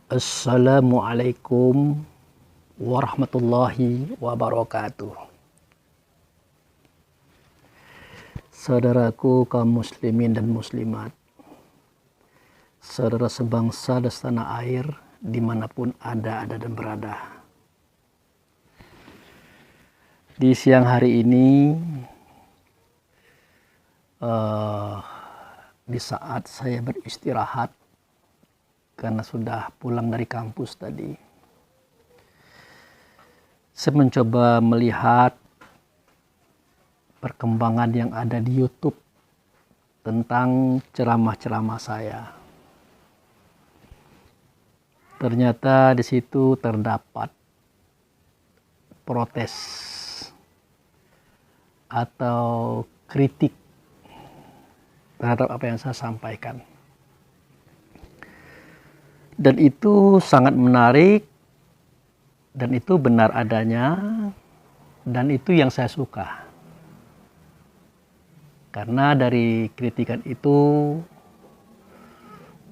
Assalamualaikum warahmatullahi wabarakatuh. Saudaraku kaum muslimin dan muslimat, saudara sebangsa dan setanah air dimanapun ada dan berada. Di siang hari ini, di saat saya beristirahat karena sudah pulang dari kampus tadi, saya mencoba melihat perkembangan yang ada di YouTube tentang ceramah-ceramah saya. Ternyata di situ terdapat protes atau kritik terhadap apa yang saya sampaikan. Dan itu sangat menarik, dan itu benar adanya, dan itu yang saya suka. Karena dari kritikan itu,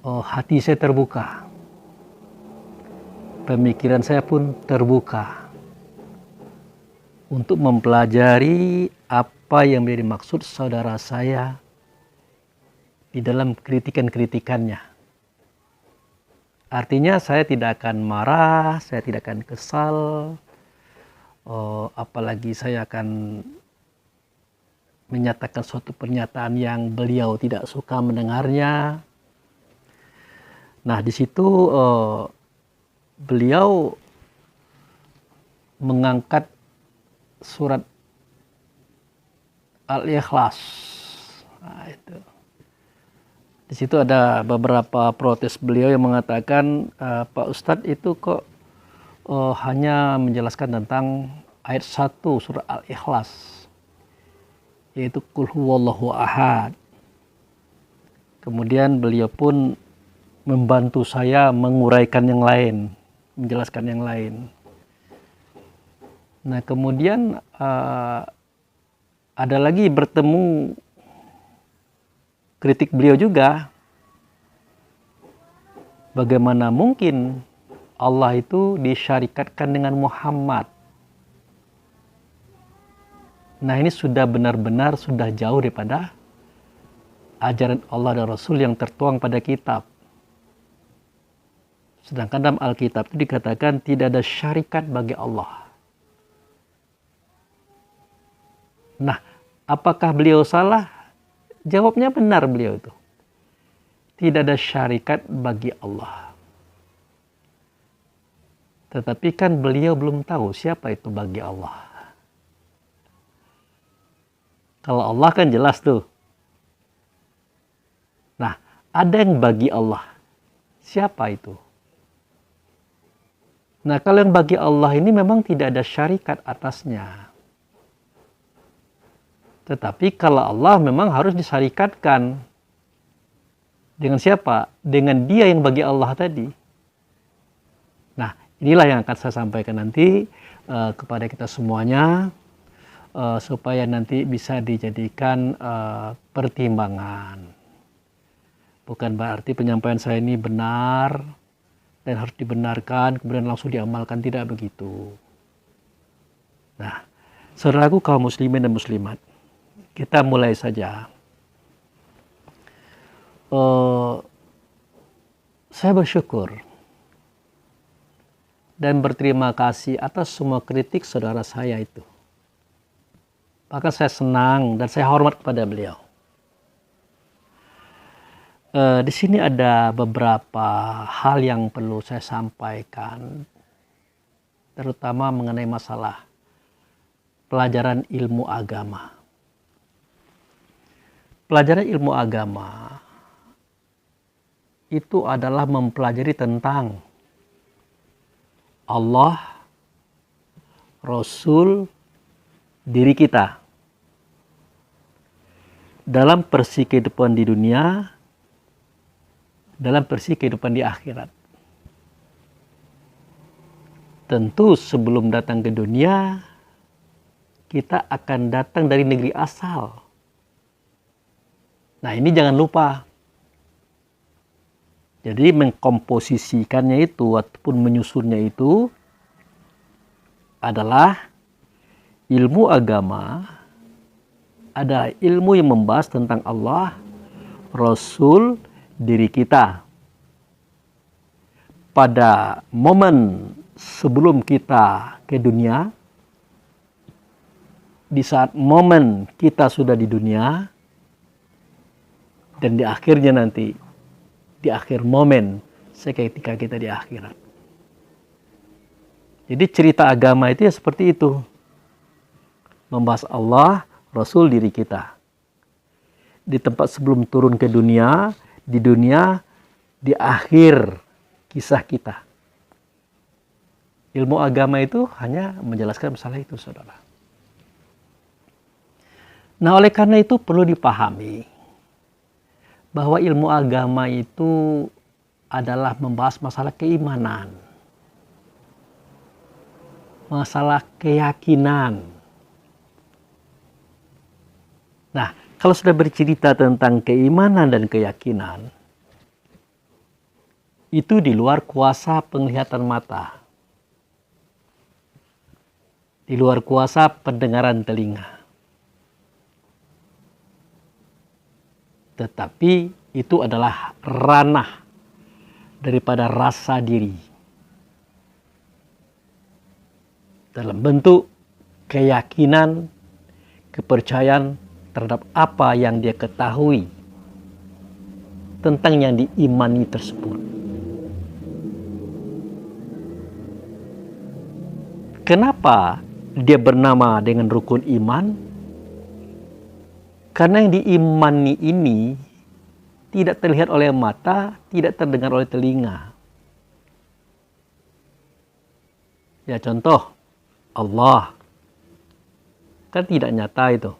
hati saya terbuka. Pemikiran saya pun terbuka untuk mempelajari apa yang menjadi maksud saudara saya di dalam kritikan-kritikannya. Artinya saya tidak akan marah, saya tidak akan kesal, apalagi saya akan menyatakan suatu pernyataan yang beliau tidak suka mendengarnya. Nah, di situ beliau mengangkat surat Al-Ikhlas. Nah, itu. Di situ ada beberapa protes beliau yang mengatakan, Pak Ustadz itu kok hanya menjelaskan tentang ayat 1 surah Al-Ikhlas, yaitu Qul huwallahu ahad. Kemudian beliau pun membantu saya menguraikan yang lain, menjelaskan yang lain. Nah, kemudian ada lagi bertemu kritik beliau juga. Bagaimana mungkin Allah itu disyarikatkan dengan Muhammad? Nah, ini sudah benar-benar sudah jauh daripada ajaran Allah dan Rasul yang tertuang pada kitab. Sedangkan dalam Alkitab itu dikatakan tidak ada syarikat bagi Allah. Nah, apakah beliau salah? Jawabnya benar beliau itu. Tidak ada syarikat bagi Allah. Tetapi kan beliau belum tahu siapa itu bagi Allah. Kalau Allah kan jelas tuh. Nah, ada yang bagi Allah. Siapa itu? Nah, kalau yang bagi Allah ini memang tidak ada syarikat atasnya. Tetapi kalau Allah memang harus disyarikatkan. Dengan siapa? Dengan dia yang bagi Allah tadi. Nah, inilah yang akan saya sampaikan nanti kepada kita semuanya, supaya nanti bisa dijadikan pertimbangan. Bukan berarti penyampaian saya ini benar dan harus dibenarkan kemudian langsung diamalkan, tidak begitu. Nah, saudaraku kaum muslimin dan muslimat, kita mulai saja. Saya bersyukur dan berterima kasih atas semua kritik saudara saya itu. Maka saya senang dan saya hormat kepada beliau. Di sini ada beberapa hal yang perlu saya sampaikan, terutama mengenai masalah pelajaran ilmu agama. Pelajaran ilmu agama itu adalah mempelajari tentang Allah, Rasul, diri kita dalam persih kehidupan di dunia, dalam persih kehidupan di akhirat. Tentu sebelum datang ke dunia, kita akan datang dari negeri asal. Nah, ini jangan lupa. Jadi mengkomposisikannya itu ataupun menyusunnya itu adalah ilmu agama, ada ilmu yang membahas tentang Allah, Rasul, diri kita. Pada momen sebelum kita ke dunia, di saat momen kita sudah di dunia, dan di akhirnya nanti, di akhir momen seketika kita di akhirat. Jadi cerita agama itu ya seperti itu. Membahas Allah, Rasul, diri kita. Di tempat sebelum turun ke dunia, di dunia, di akhir kisah kita. Ilmu agama itu hanya menjelaskan masalah itu, saudara. Nah, oleh karena itu perlu dipahami bahwa ilmu agama itu adalah membahas masalah keimanan, masalah keyakinan. Nah, kalau sudah bercerita tentang keimanan dan keyakinan, itu di luar kuasa penglihatan mata, di luar kuasa pendengaran telinga. Tetapi itu adalah ranah daripada rasa diri. Dalam bentuk keyakinan, kepercayaan terhadap apa yang dia ketahui tentang yang diimani tersebut. Kenapa dia bernama dengan rukun iman? Karena yang diimani ini tidak terlihat oleh mata, tidak terdengar oleh telinga. Ya contoh, Allah. Kan tidak nyata itu.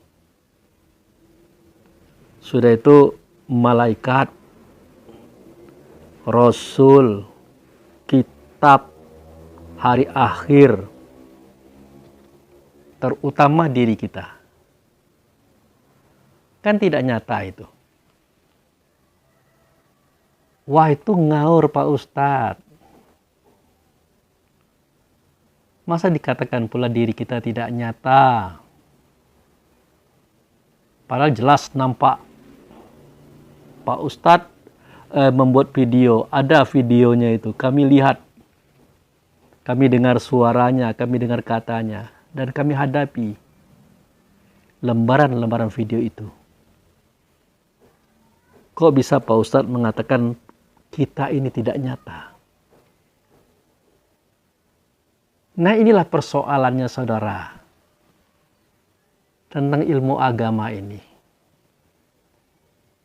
Sudah itu malaikat, Rasul, kitab, hari akhir, terutama diri kita. Kan tidak nyata itu. Wah, itu ngaur Pak Ustadz. Masa dikatakan pula diri kita tidak nyata? Padahal jelas nampak. Pak Ustadz membuat video, ada videonya itu. Kami lihat, kami dengar suaranya, kami dengar katanya. Dan kami hadapi lembaran-lembaran video itu. Kok bisa Pak Ustadz mengatakan kita ini tidak nyata? Nah, inilah persoalannya, saudara, tentang ilmu agama ini.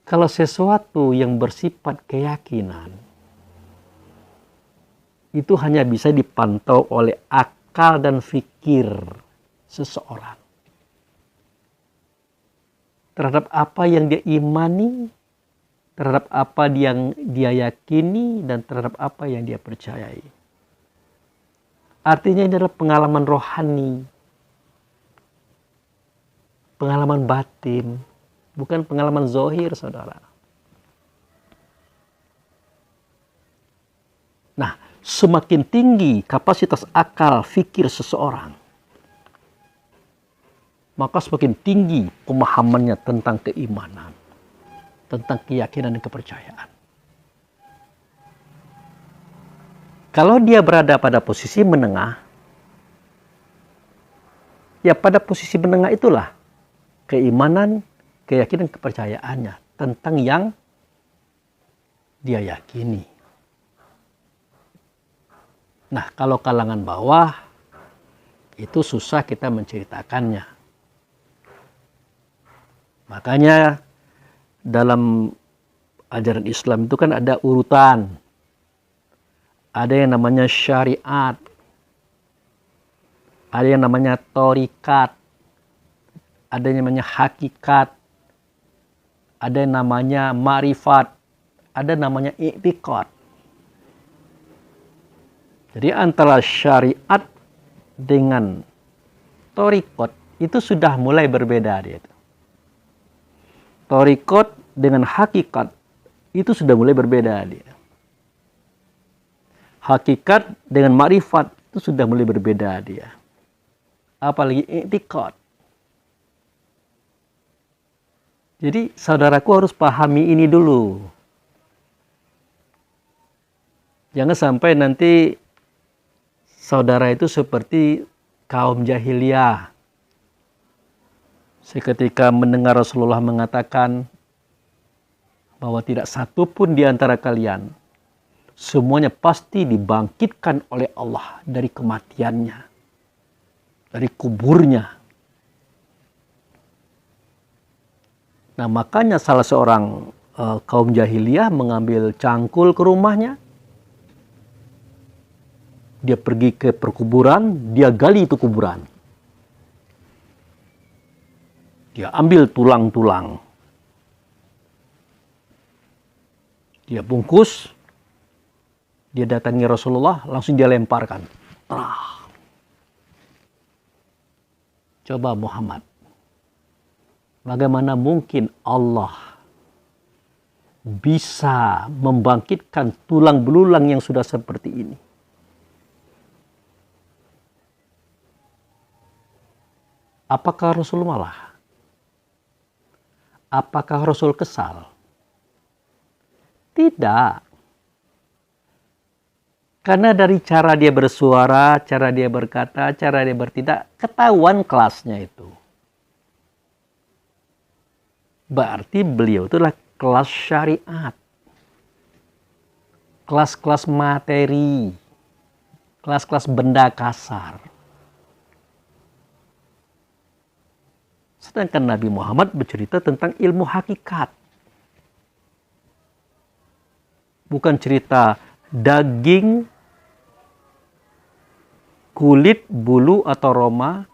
Kalau sesuatu yang bersifat keyakinan, itu hanya bisa dipantau oleh akal dan fikir seseorang. Terhadap apa yang dia imani, terhadap apa yang dia yakini, dan terhadap apa yang dia percayai. Artinya ini adalah pengalaman rohani, pengalaman batin, bukan pengalaman zohir, saudara. Nah, semakin tinggi kapasitas akal fikir seseorang, maka semakin tinggi pemahamannya tentang keimanan, tentang keyakinan dan kepercayaan. Kalau dia berada pada posisi menengah, ya pada posisi menengah itulah keimanan, keyakinan, kepercayaannya tentang yang dia yakini. Nah, kalau kalangan bawah, itu susah kita menceritakannya. Makanya dalam ajaran Islam itu kan ada urutan. Ada yang namanya syariat. Ada yang namanya thorikat. Ada yang namanya hakikat. Ada yang namanya ma'rifat. Ada namanya i'tiqad. Jadi antara syariat dengan thorikat itu sudah mulai berbeda dia. Thorikat dengan hakikat itu sudah mulai berbeda dia. hakikat dengan makrifat itu sudah mulai berbeda dia. Apalagi i'tiqad. Jadi saudaraku harus pahami ini dulu. Jangan sampai nanti saudara itu seperti kaum jahiliyah. Seketika mendengar Rasulullah mengatakan bahwa tidak satu pun di antara kalian semuanya pasti dibangkitkan oleh Allah dari kematiannya, dari kuburnya. Nah, makanya salah seorang kaum jahiliyah mengambil cangkul ke rumahnya. Dia pergi ke perkuburan, dia gali itu kuburan. Dia ambil tulang-tulang. Dia bungkus. Dia datangi Rasulullah, langsung dia lemparkan. Coba Muhammad. Bagaimana mungkin Allah bisa membangkitkan tulang belulang yang sudah seperti ini? Apakah Rasul marah? Apakah Rasul kesal? Tidak. Karena dari cara dia bersuara, cara dia berkata, cara dia bertindak, ketahuan kelasnya itu. Berarti beliau itu adalah kelas syariat. Kelas-kelas materi. Kelas-kelas benda kasar. Sedangkan Nabi Muhammad bercerita tentang ilmu hakikat. Bukan cerita daging, kulit, bulu atau roma,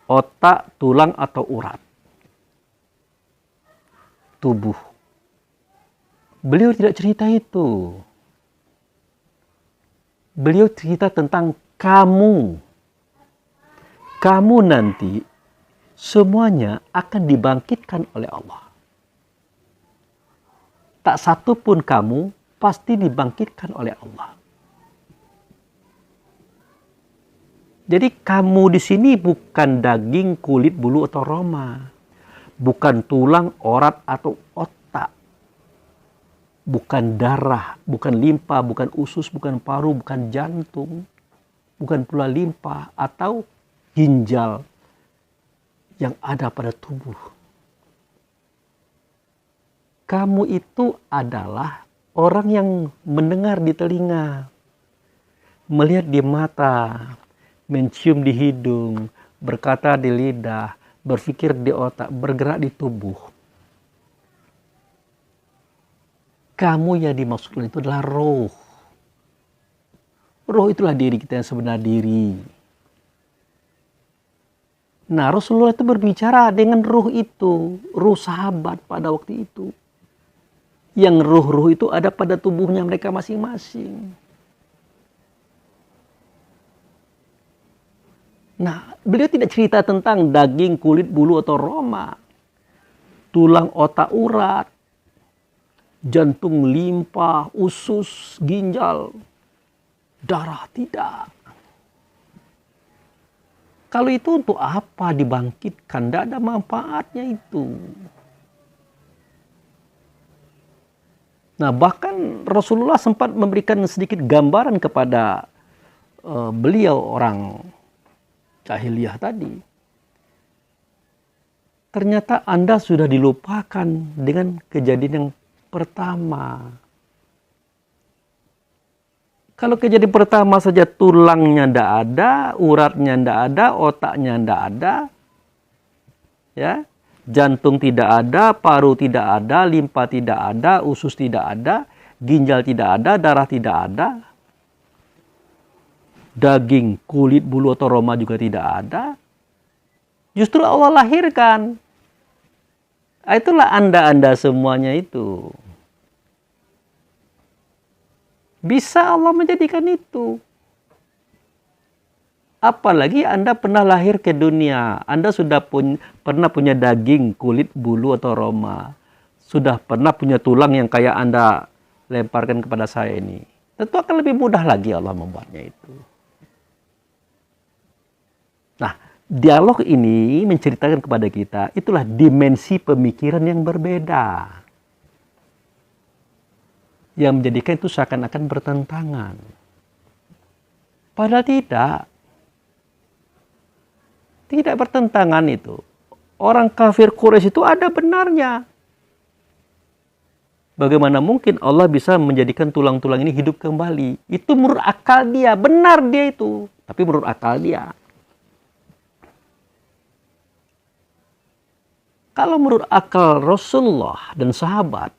otak, tulang atau urat. Tubuh. Beliau tidak cerita itu. Beliau cerita tentang kamu. Kamu nanti semuanya akan dibangkitkan oleh Allah. Tak satu pun kamu pasti dibangkitkan oleh Allah. Jadi kamu di sini bukan daging, kulit, bulu atau roma. Bukan tulang, orat atau otak. Bukan darah, bukan limpa, bukan usus, bukan paru, bukan jantung. Bukan pula limpa atau ginjal yang ada pada tubuh. Kamu itu adalah orang yang mendengar di telinga, melihat di mata, mencium di hidung, berkata di lidah, berpikir di otak, bergerak di tubuh. Kamu yang dimaksudkan itu adalah roh. Roh itulah diri kita yang sebenar diri. Nah, Rasulullah itu berbicara dengan ruh itu, ruh sahabat pada waktu itu. Yang ruh-ruh itu ada pada tubuhnya mereka masing-masing. Nah, beliau tidak cerita tentang daging, kulit, bulu atau roma, tulang, otak, urat, jantung, limpa, usus, ginjal, darah, tidak. Kalau itu untuk apa dibangkitkan? Tidak ada manfaatnya itu. Nah, bahkan Rasulullah sempat memberikan sedikit gambaran kepada beliau orang jahiliyah tadi. Ternyata Anda sudah dilupakan dengan kejadian yang pertama. Kalau kejadian pertama saja tulangnya tidak ada, uratnya tidak ada, otaknya tidak ada, ya, jantung tidak ada, paru tidak ada, limpa tidak ada, usus tidak ada, ginjal tidak ada, darah tidak ada, daging, kulit, bulu atau roma juga tidak ada. Justru Allah lahirkan. Itulah Anda semuanya itu. Bisa Allah menjadikan itu. Apalagi Anda pernah lahir ke dunia. Anda sudah pernah punya daging, kulit, bulu atau roma. Sudah pernah punya tulang yang kayak Anda lemparkan kepada saya ini. tentu akan lebih mudah lagi Allah membuatnya itu. Nah, dialog ini menceritakan kepada kita, itulah dimensi pemikiran yang berbeda. Yang menjadikan itu seakan-akan bertentangan. Padahal tidak. Tidak bertentangan itu. Orang kafir Quraisy itu ada benarnya. Bagaimana mungkin Allah bisa menjadikan tulang-tulang ini hidup kembali? Itu menurut akal dia, benar dia itu. Tapi menurut akal dia. Kalau menurut akal Rasulullah dan sahabat,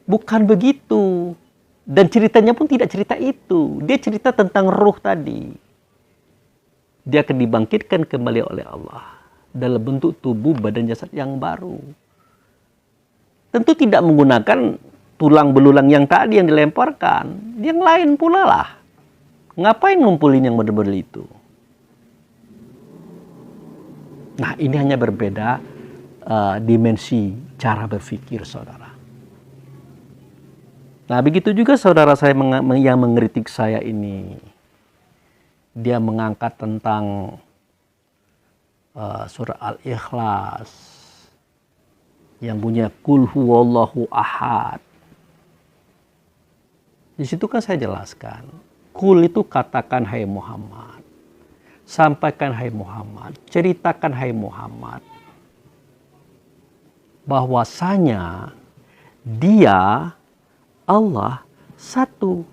bukan begitu. Dan ceritanya pun tidak cerita itu. Dia cerita tentang ruh tadi. Dia akan dibangkitkan kembali oleh Allah dalam bentuk tubuh badan jasad yang baru. Tentu tidak menggunakan tulang belulang yang tadi yang dilemparkan. Yang lain pula lah. Ngapain ngumpulin yang model-model itu? Nah, ini hanya berbeda dimensi cara berpikir saudara. Nah, begitu juga saudara saya yang mengkritik saya ini. Dia mengangkat tentang surah Al-Ikhlas yang punya Qul huwallahu ahad. Di situ kan saya jelaskan, Qul itu katakan hai Muhammad. Sampaikan hai Muhammad, ceritakan hai Muhammad bahwasanya Dia Allah satu.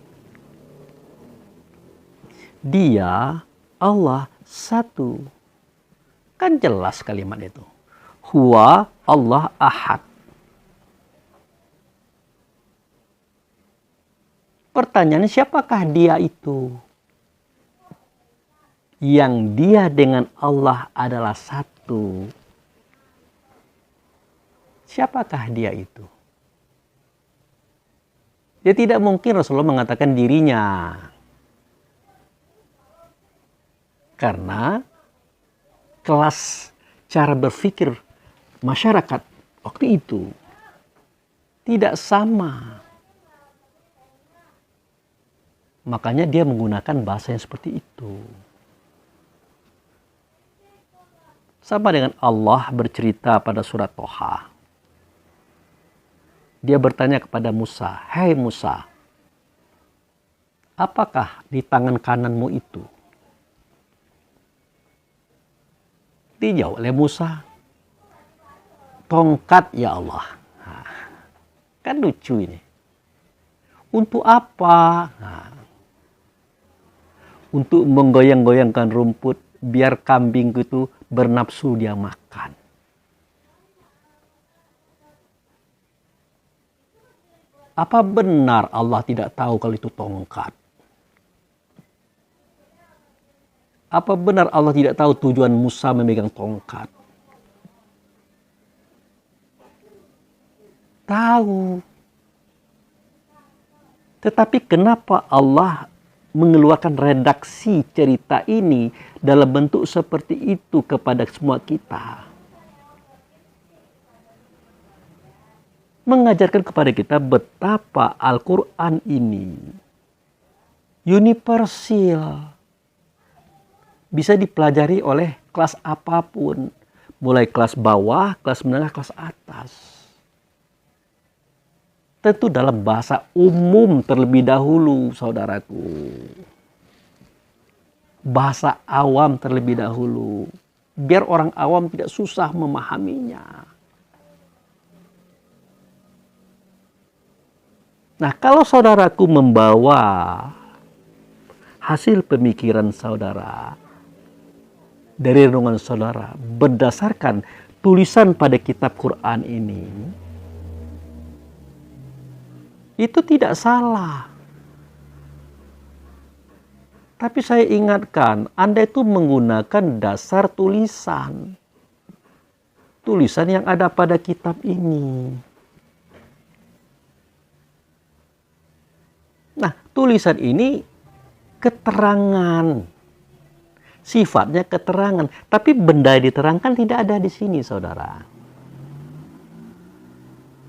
Dia Allah satu. Kan jelas kalimat itu. Huwa Allah ahad. Pertanyaannya, siapakah dia itu? Yang dia dengan Allah adalah satu. Siapakah dia itu? Ya tidak mungkin Rasulullah mengatakan dirinya. Karena kelas cara berpikir masyarakat waktu itu tidak sama. Makanya dia menggunakan bahasa yang seperti itu. Sama dengan Allah bercerita pada surat Toha. Dia bertanya kepada Musa, "Hai Musa, apakah di tangan kananmu itu?" Dijawab oleh Musa, "Tongkat ya Allah." Nah, kan lucu ini. Untuk apa? Nah, untuk menggoyang-goyangkan rumput biar kambing itu bernafsu dia makan. Apa benar Allah tidak tahu kalau itu tongkat? Apa benar Allah tidak tahu tujuan Musa memegang tongkat? Tahu. Tetapi kenapa Allah mengeluarkan redaksi cerita ini dalam bentuk seperti itu kepada semua kita? Mengajarkan kepada kita betapa Al-Quran ini universal. Bisa dipelajari oleh kelas apapun. Mulai kelas bawah, kelas menengah, kelas atas. Tentu dalam bahasa umum terlebih dahulu, saudaraku. Bahasa awam terlebih dahulu. Biar orang awam tidak susah memahaminya. Nah, kalau saudaraku membawa hasil pemikiran saudara dari renungan saudara berdasarkan tulisan pada kitab Quran ini, itu tidak salah. Tapi saya ingatkan, Anda itu menggunakan dasar tulisan. Tulisan yang ada pada kitab ini. Nah, tulisan ini keterangan. Sifatnya keterangan. Tapi benda yang diterangkan tidak ada di sini, saudara.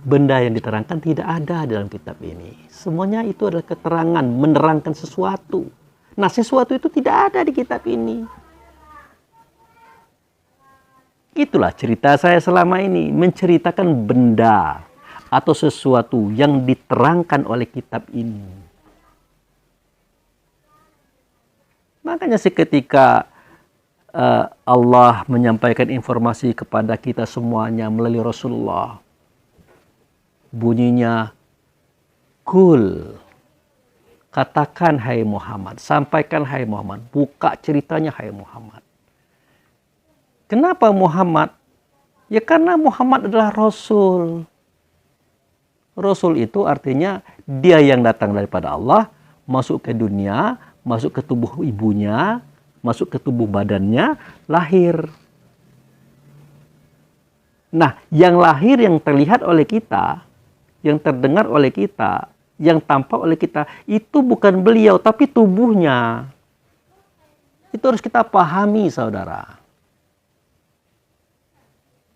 benda yang diterangkan tidak ada dalam kitab ini. Semuanya itu adalah keterangan, menerangkan sesuatu. Nah, sesuatu itu tidak ada di kitab ini. Itulah cerita saya selama ini, menceritakan benda atau sesuatu yang diterangkan oleh kitab ini. Makanya seketika Allah menyampaikan informasi kepada kita semuanya melalui Rasulullah, bunyinya, Kul, katakan hai Muhammad, sampaikan hai Muhammad, buka ceritanya hai Muhammad. Kenapa Muhammad? Ya karena Muhammad adalah Rasul. Rasul itu artinya dia yang datang daripada Allah, masuk ke dunia, masuk ke tubuh ibunya, masuk ke tubuh badannya, lahir. Nah, yang lahir, yang terlihat oleh kita, yang terdengar oleh kita, yang tampak oleh kita, itu bukan beliau, tapi tubuhnya. Itu harus kita pahami, saudara.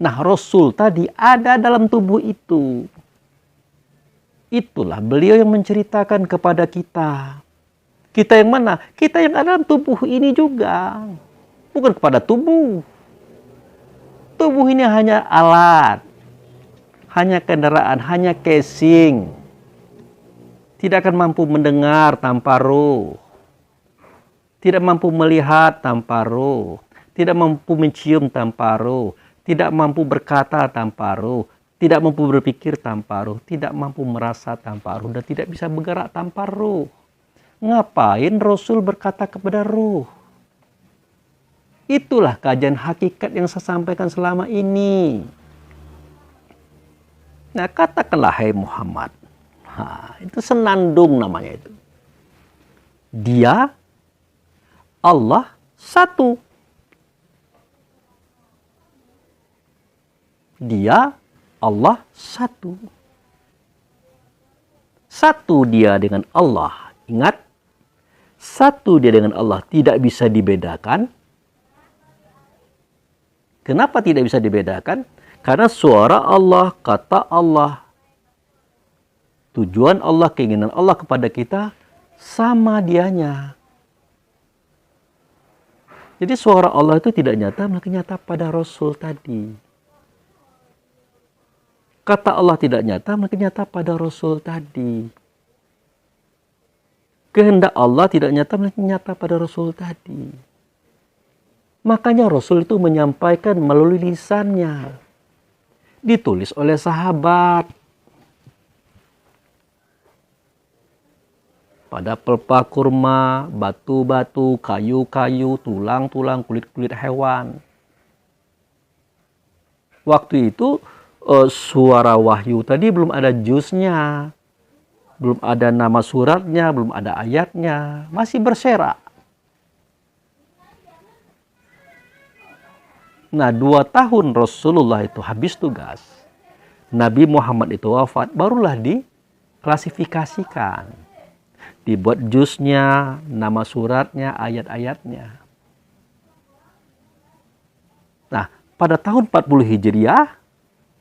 Nah, Rasul tadi ada dalam tubuh itu. Itulah beliau yang menceritakan kepada kita. Kita yang mana? Kita yang ada dalam tubuh ini juga. Bukan kepada tubuh. Tubuh ini hanya alat. Hanya kendaraan, hanya casing. Tidak akan mampu mendengar tanpa roh. Tidak mampu melihat tanpa roh. Tidak mampu mencium tanpa roh. Tidak mampu berkata tanpa roh. Tidak mampu berpikir tanpa roh. Tidak mampu merasa tanpa roh. Dan tidak bisa bergerak tanpa roh. Ngapain Rasul berkata kepada roh? Itulah kajian hakikat yang saya sampaikan selama ini. Nah, katakanlah hai Muhammad. Itu senandung namanya itu. Dia, Allah, satu. Dia, Allah, satu. Satu dia dengan Allah. Ingat, satu dia dengan Allah tidak bisa dibedakan. Kenapa tidak bisa dibedakan? Karena suara Allah, kata Allah, tujuan Allah, keinginan Allah kepada kita sama dianya. Jadi suara Allah itu tidak nyata, maka nyata pada Rasul tadi. Kata Allah tidak nyata, maka nyata pada Rasul tadi. Kehendak Allah tidak nyata, maka nyata pada Rasul tadi. Makanya Rasul itu menyampaikan melalui lisannya. Ditulis oleh sahabat. Pada pelpa kurma, batu-batu, kayu-kayu, tulang-tulang, kulit-kulit hewan. Waktu itu suara wahyu tadi belum ada juznya. Belum ada nama suratnya, belum ada ayatnya. Masih berserak. Nah, 2 tahun Rasulullah itu habis tugas. Nabi Muhammad itu wafat, barulah diklasifikasikan. Dibuat juznya, nama suratnya, ayat-ayatnya. Nah, pada tahun 40 Hijriah,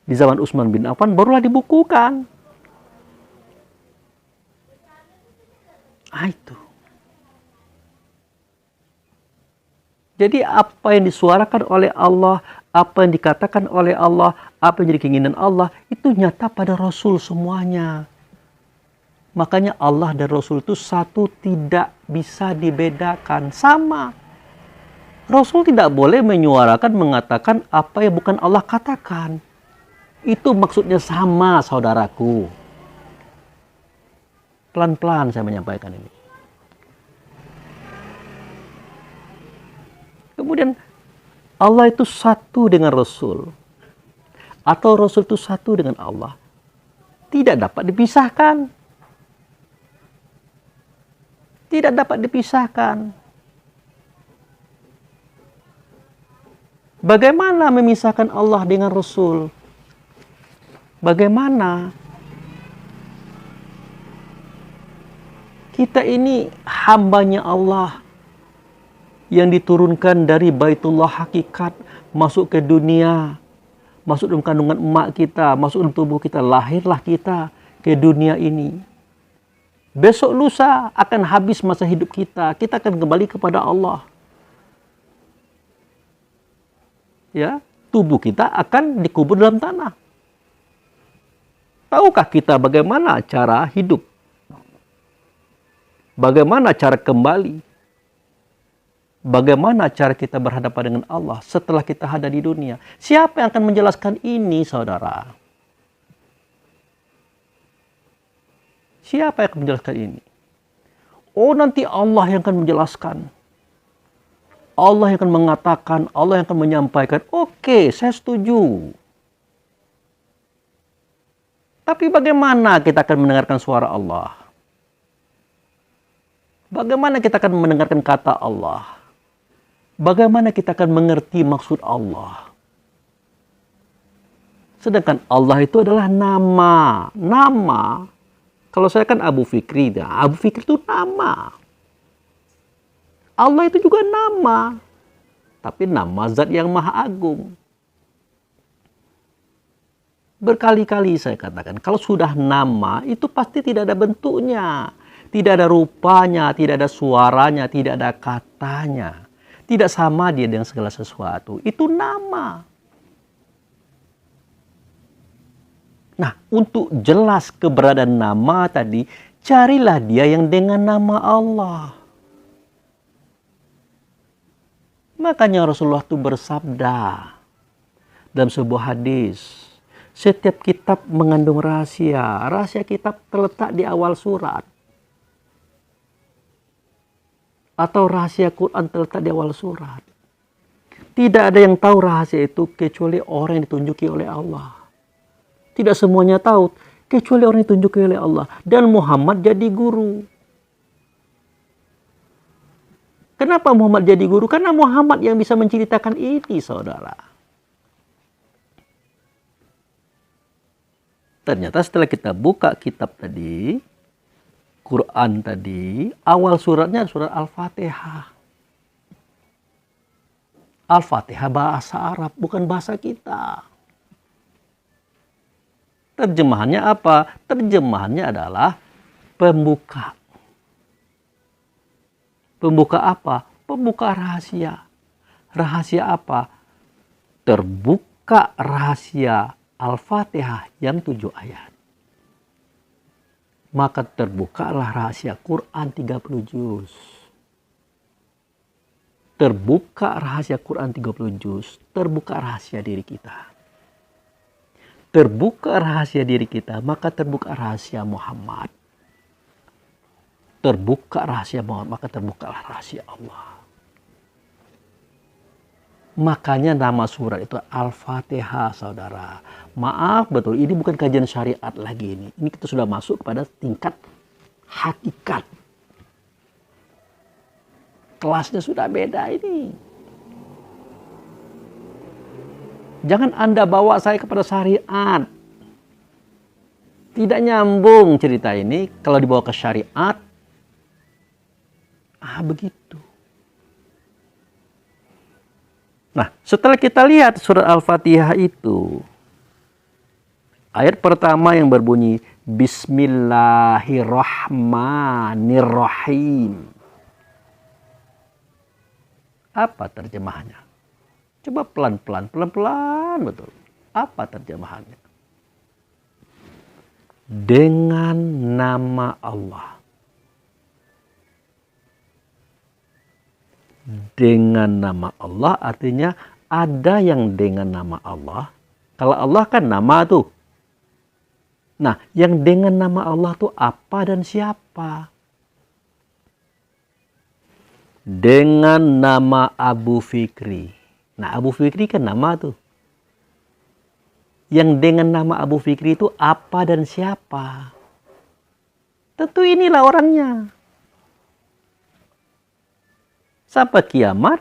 di zaman Utsman bin Affan, barulah dibukukan. Itu. Jadi apa yang disuarakan oleh Allah, apa yang dikatakan oleh Allah, apa yang jadi keinginan Allah, itu nyata pada Rasul semuanya. Makanya Allah dan Rasul itu satu, tidak bisa dibedakan. Sama. Rasul tidak boleh menyuarakan, mengatakan apa yang bukan Allah katakan. Itu maksudnya sama, saudaraku. Pelan-pelan saya menyampaikan ini. Kemudian Allah itu satu dengan Rasul. Atau Rasul itu satu dengan Allah. Tidak dapat dipisahkan. Tidak dapat dipisahkan. Bagaimana memisahkan Allah dengan Rasul? Bagaimana? Kita ini hambanya Allah yang diturunkan dari Baitullah hakikat masuk ke dunia, masuk dalam kandungan emak kita, masuk dalam tubuh kita, lahirlah kita ke dunia ini. Besok lusa akan habis masa hidup kita akan kembali kepada Allah. Ya, tubuh kita akan dikubur dalam tanah. Tahukah kita bagaimana cara hidup? Bagaimana cara kembali? Bagaimana cara kita berhadapan dengan Allah setelah kita ada di dunia? Siapa yang akan menjelaskan ini, saudara? Siapa yang akan menjelaskan ini? Oh, nanti Allah yang akan menjelaskan. Allah yang akan mengatakan, Allah yang akan menyampaikan. Oke, saya setuju. Tapi bagaimana kita akan mendengarkan suara Allah? Bagaimana kita akan mendengarkan kata Allah? Bagaimana kita akan mengerti maksud Allah? Sedangkan Allah itu adalah nama. Nama. Kalau saya kan Abu Fikri. Nah, Abu Fikri itu nama. Allah itu juga nama. Tapi nama zat yang maha agung. Berkali-kali saya katakan, kalau sudah nama itu pasti tidak ada bentuknya. Tidak ada rupanya, tidak ada suaranya, tidak ada katanya. Tidak sama dia dengan segala sesuatu. Itu nama. Nah, untuk jelas keberadaan nama tadi, carilah dia yang dengan nama Allah. Makanya Rasulullah itu bersabda dalam sebuah hadis, setiap kitab mengandung rahasia. Rahasia kitab terletak di awal surat. Atau rahasia Quran terletak di awal surat. Tidak ada yang tahu rahasia itu kecuali orang yang ditunjuki oleh Allah. Tidak semuanya tahu kecuali orang yang ditunjuki oleh Allah. Dan Muhammad jadi guru. Kenapa Muhammad jadi guru? Karena Muhammad yang bisa menceritakan ini, saudara. Ternyata setelah kita buka kitab tadi, Quran tadi, awal suratnya surat Al-Fatihah. Al-Fatihah bahasa Arab, bukan bahasa kita. Terjemahannya apa? Terjemahannya adalah pembuka. Pembuka apa? Pembuka rahasia. Rahasia apa? Terbuka rahasia Al-Fatihah yang 7 ayat. Maka terbukalah rahasia Quran 30 juz. Terbuka rahasia Quran 30 juz. Terbuka rahasia diri kita. Terbuka rahasia diri kita, maka terbuka rahasia Muhammad. Terbuka rahasia Muhammad, maka terbukalah rahasia Allah. Makanya nama surat itu Al-Fatihah, saudara. Maaf betul, ini bukan kajian syariat lagi ini. Ini kita sudah masuk pada tingkat hakikat. Kelasnya sudah beda ini. Jangan Anda bawa saya kepada syariat. Tidak nyambung cerita ini kalau dibawa ke syariat. Begitu. Nah, setelah kita lihat surat Al-Fatihah itu, ayat pertama yang berbunyi Bismillahirrahmanirrahim. Apa terjemahannya? Coba pelan-pelan betul. Apa terjemahannya? Dengan nama Allah. Dengan nama Allah artinya ada yang dengan nama Allah. Kalau Allah kan nama tuh. Nah, yang dengan nama Allah tuh apa dan siapa? Dengan nama Abu Fikri. Nah, Abu Fikri kan nama tuh. Yang dengan nama Abu Fikri itu apa dan siapa? Tentu inilah orangnya. Sampai kiamat,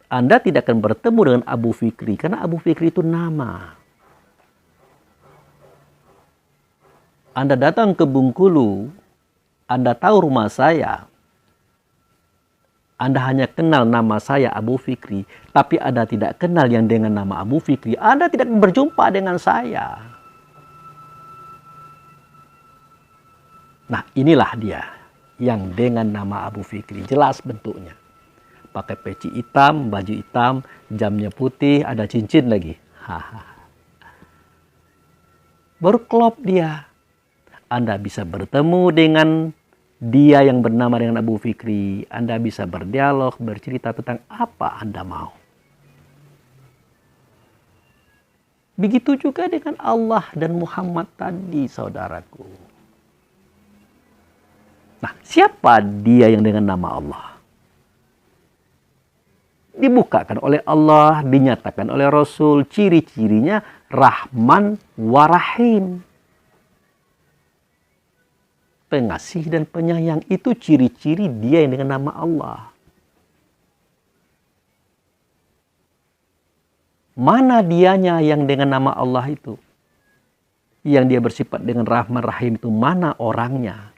Anda tidak akan bertemu dengan Abu Fikri. Karena Abu Fikri itu nama. Anda datang ke Bengkulu, Anda tahu rumah saya. Anda hanya kenal nama saya Abu Fikri, tapi Anda tidak kenal yang dengan nama Abu Fikri, Anda tidak berjumpa dengan saya. Nah, inilah dia yang dengan nama Abu Fikri. Jelas bentuknya. Pakai peci hitam, baju hitam, jamnya putih, ada cincin lagi. Baru klop dia. Anda bisa bertemu dengan dia yang bernama dengan Abu Fikri. Anda bisa berdialog, bercerita tentang apa Anda mau. Begitu juga dengan Allah dan Muhammad tadi, saudaraku. Nah, siapa dia yang dengan nama Allah? Dibukakan oleh Allah, dinyatakan oleh Rasul, ciri-cirinya Rahman wa Rahim. Pengasih dan penyayang, itu ciri-ciri dia yang dengan nama Allah. Mana dianya yang dengan nama Allah itu? Yang dia bersifat dengan Rahman Rahim itu, mana orangnya?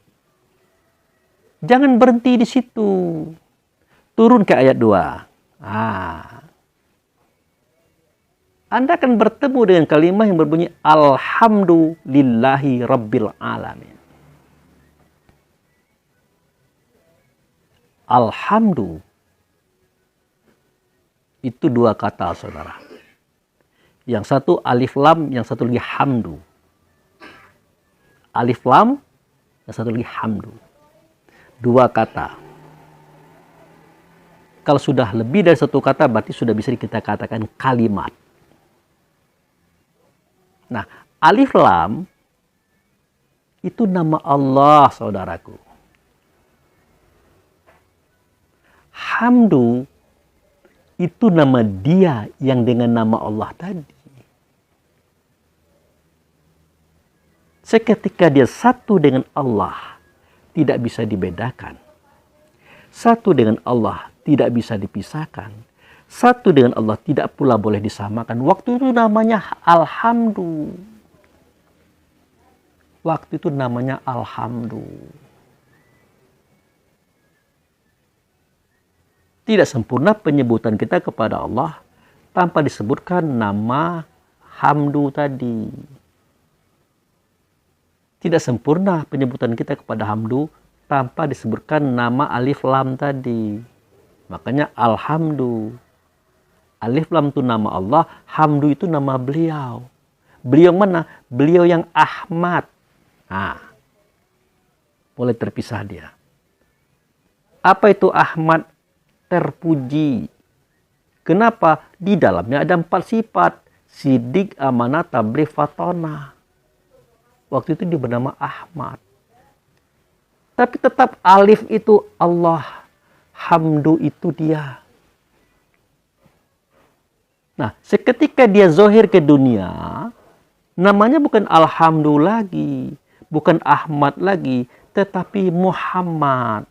Jangan berhenti di situ. Turun ke ayat 2. Anda akan bertemu dengan kalimat yang berbunyi Alhamdulillahi Rabbil Alamin. Alhamdu itu 2 kata, saudara. Yang satu alif lam, yang satu lagi hamdu. Alif lam, yang satu lagi hamdu. 2 kata. Kalau sudah lebih dari 1 kata, berarti sudah bisa kita katakan kalimat. Nah, alif lam itu nama Allah, saudaraku. Hamdu itu nama dia yang dengan nama Allah tadi. Seketika dia satu dengan Allah, tidak bisa dibedakan. Satu dengan Allah tidak bisa dipisahkan. Satu dengan Allah tidak pula boleh disamakan. Waktu itu namanya Alhamdu. Waktu itu namanya Alhamdu. Tidak sempurna penyebutan kita kepada Allah tanpa disebutkan nama Hamdu tadi. Tidak sempurna penyebutan kita kepada Hamdu tanpa disebutkan nama Alif Lam tadi. Makanya Alhamdu. Alif Lam itu nama Allah, Hamdu itu nama beliau. Beliau mana? Beliau yang Ahmad. Boleh terpisah dia. Apa itu Ahmad? Terpuji. Kenapa? Di dalamnya ada 4 sifat. Sidik, amanah, tabligh, fatonah. Waktu itu dia bernama Ahmad. Tapi tetap alif itu Allah. Hamdu itu dia. Nah, seketika dia zohir ke dunia, namanya bukan Alhamdu lagi. Bukan Ahmad lagi. Tetapi Muhammad.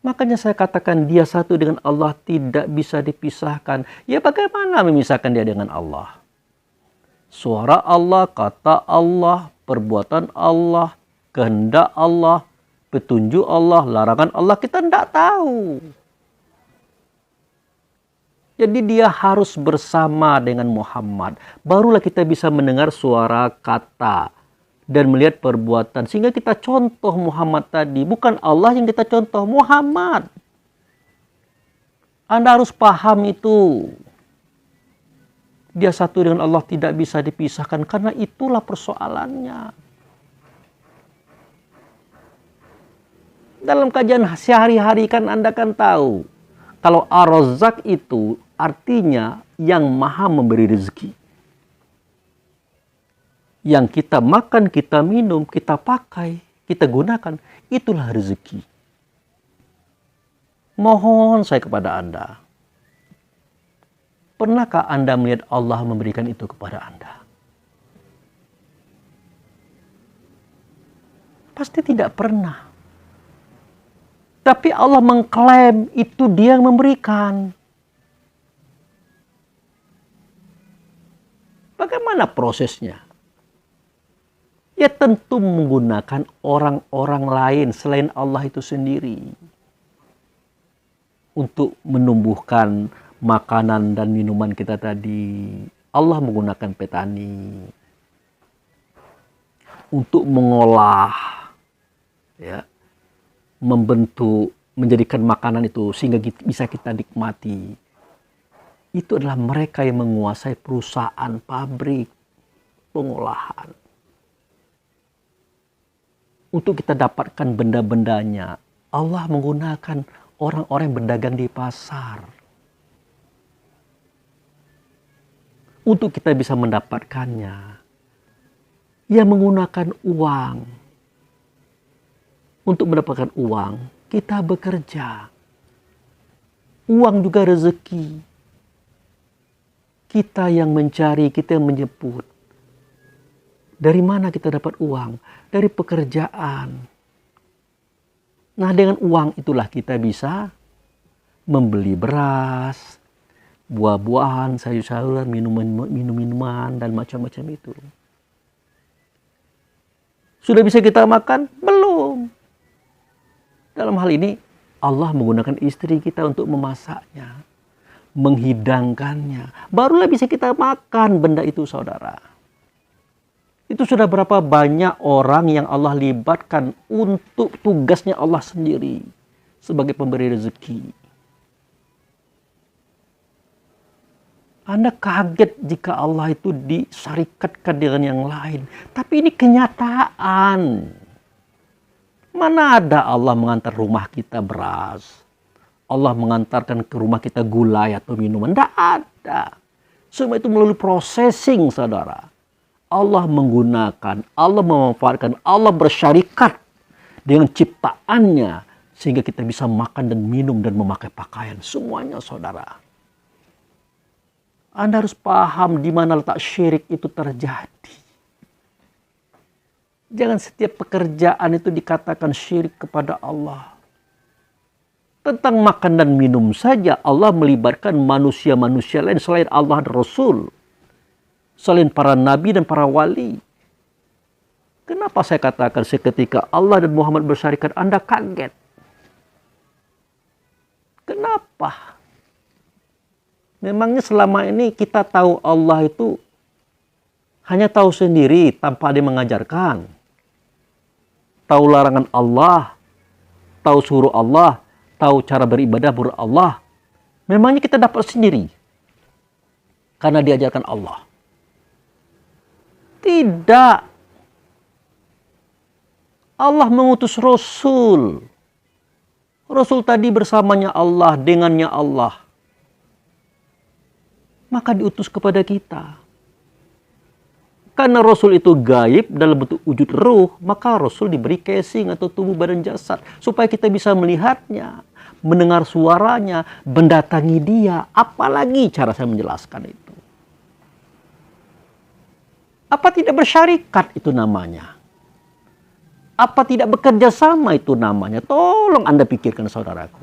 Makanya saya katakan dia satu dengan Allah tidak bisa dipisahkan. Ya bagaimana memisahkan dia dengan Allah? Suara Allah, kata Allah, perbuatan Allah, kehendak Allah, petunjuk Allah, larangan Allah, kita tidak tahu. Jadi dia harus bersama dengan Muhammad. Barulah kita bisa mendengar suara, kata, dan melihat perbuatan. Sehingga kita contoh Muhammad tadi. Bukan Allah yang kita contoh, Muhammad. Anda harus paham itu. Dia satu dengan Allah tidak bisa dipisahkan. Karena itulah persoalannya. Dalam kajian sehari-hari kan Anda kan tahu. Kalau Ar-Razzaq itu artinya yang maha memberi rezeki. Yang kita makan, kita minum, kita pakai, kita gunakan, itulah rezeki. Mohon saya kepada Anda. Pernahkah Anda melihat Allah memberikan itu kepada Anda? Pasti tidak pernah. Tapi Allah mengklaim itu dia yang memberikan. Bagaimana prosesnya? Ya tentu menggunakan orang-orang lain selain Allah itu sendiri untuk menumbuhkan makanan dan minuman kita tadi. Allah menggunakan petani untuk mengolah, ya, membentuk, menjadikan makanan itu sehingga bisa kita nikmati. Itu adalah mereka yang menguasai perusahaan, pabrik, pengolahan. Untuk kita dapatkan benda-bendanya, Allah menggunakan orang-orang yang berdagang di pasar. Untuk kita bisa mendapatkannya, ia menggunakan uang. Untuk mendapatkan uang, kita bekerja. Uang juga rezeki. Kita yang mencari, kita yang menjemput. Dari mana kita dapat uang? Dari pekerjaan. Nah, dengan uang itulah kita bisa membeli beras, buah-buahan, sayur-sayuran, minuman, dan macam-macam itu. Sudah bisa kita makan? Belum. Dalam hal ini, Allah menggunakan istri kita untuk memasaknya, menghidangkannya. Barulah bisa kita makan benda itu, saudara. Itu sudah berapa banyak orang yang Allah libatkan untuk tugasnya Allah sendiri sebagai pemberi rezeki. Anda kaget jika Allah itu disyarikatkan dengan yang lain. Tapi ini kenyataan. Mana ada Allah mengantar rumah kita beras. Allah mengantarkan ke rumah kita gulai atau minuman. Tidak ada. Semua itu melalui processing, saudara. Allah menggunakan, Allah memanfaatkan, Allah bersyarikat dengan ciptaannya sehingga kita bisa makan dan minum dan memakai pakaian. Semuanya, saudara. Anda harus paham di mana letak syirik itu terjadi. Jangan setiap pekerjaan itu dikatakan syirik kepada Allah. Tentang makan dan minum saja Allah melibatkan manusia-manusia lain selain Allah dan Rasul. Selain para nabi dan para wali. Kenapa saya katakan seketika Allah dan Muhammad bersyarikat Anda kaget? Kenapa? Memangnya selama ini kita tahu Allah itu hanya tahu sendiri tanpa ada yang mengajarkan. Tahu larangan Allah, tahu suruh Allah, tahu cara beribadah menurut Allah. Memangnya kita dapat sendiri karena diajarkan Allah. Tidak. Allah mengutus Rasul. Rasul tadi bersamanya Allah, dengannya Allah. Maka diutus kepada kita. Karena Rasul itu gaib dalam bentuk wujud ruh, maka Rasul diberi casing atau tubuh badan jasad. Supaya kita bisa melihatnya, mendengar suaranya, mendatangi dia. Apalagi cara saya menjelaskan itu. Apa tidak bersyarikat itu namanya? Apa tidak bekerja sama itu namanya? Tolong Anda pikirkan, saudaraku.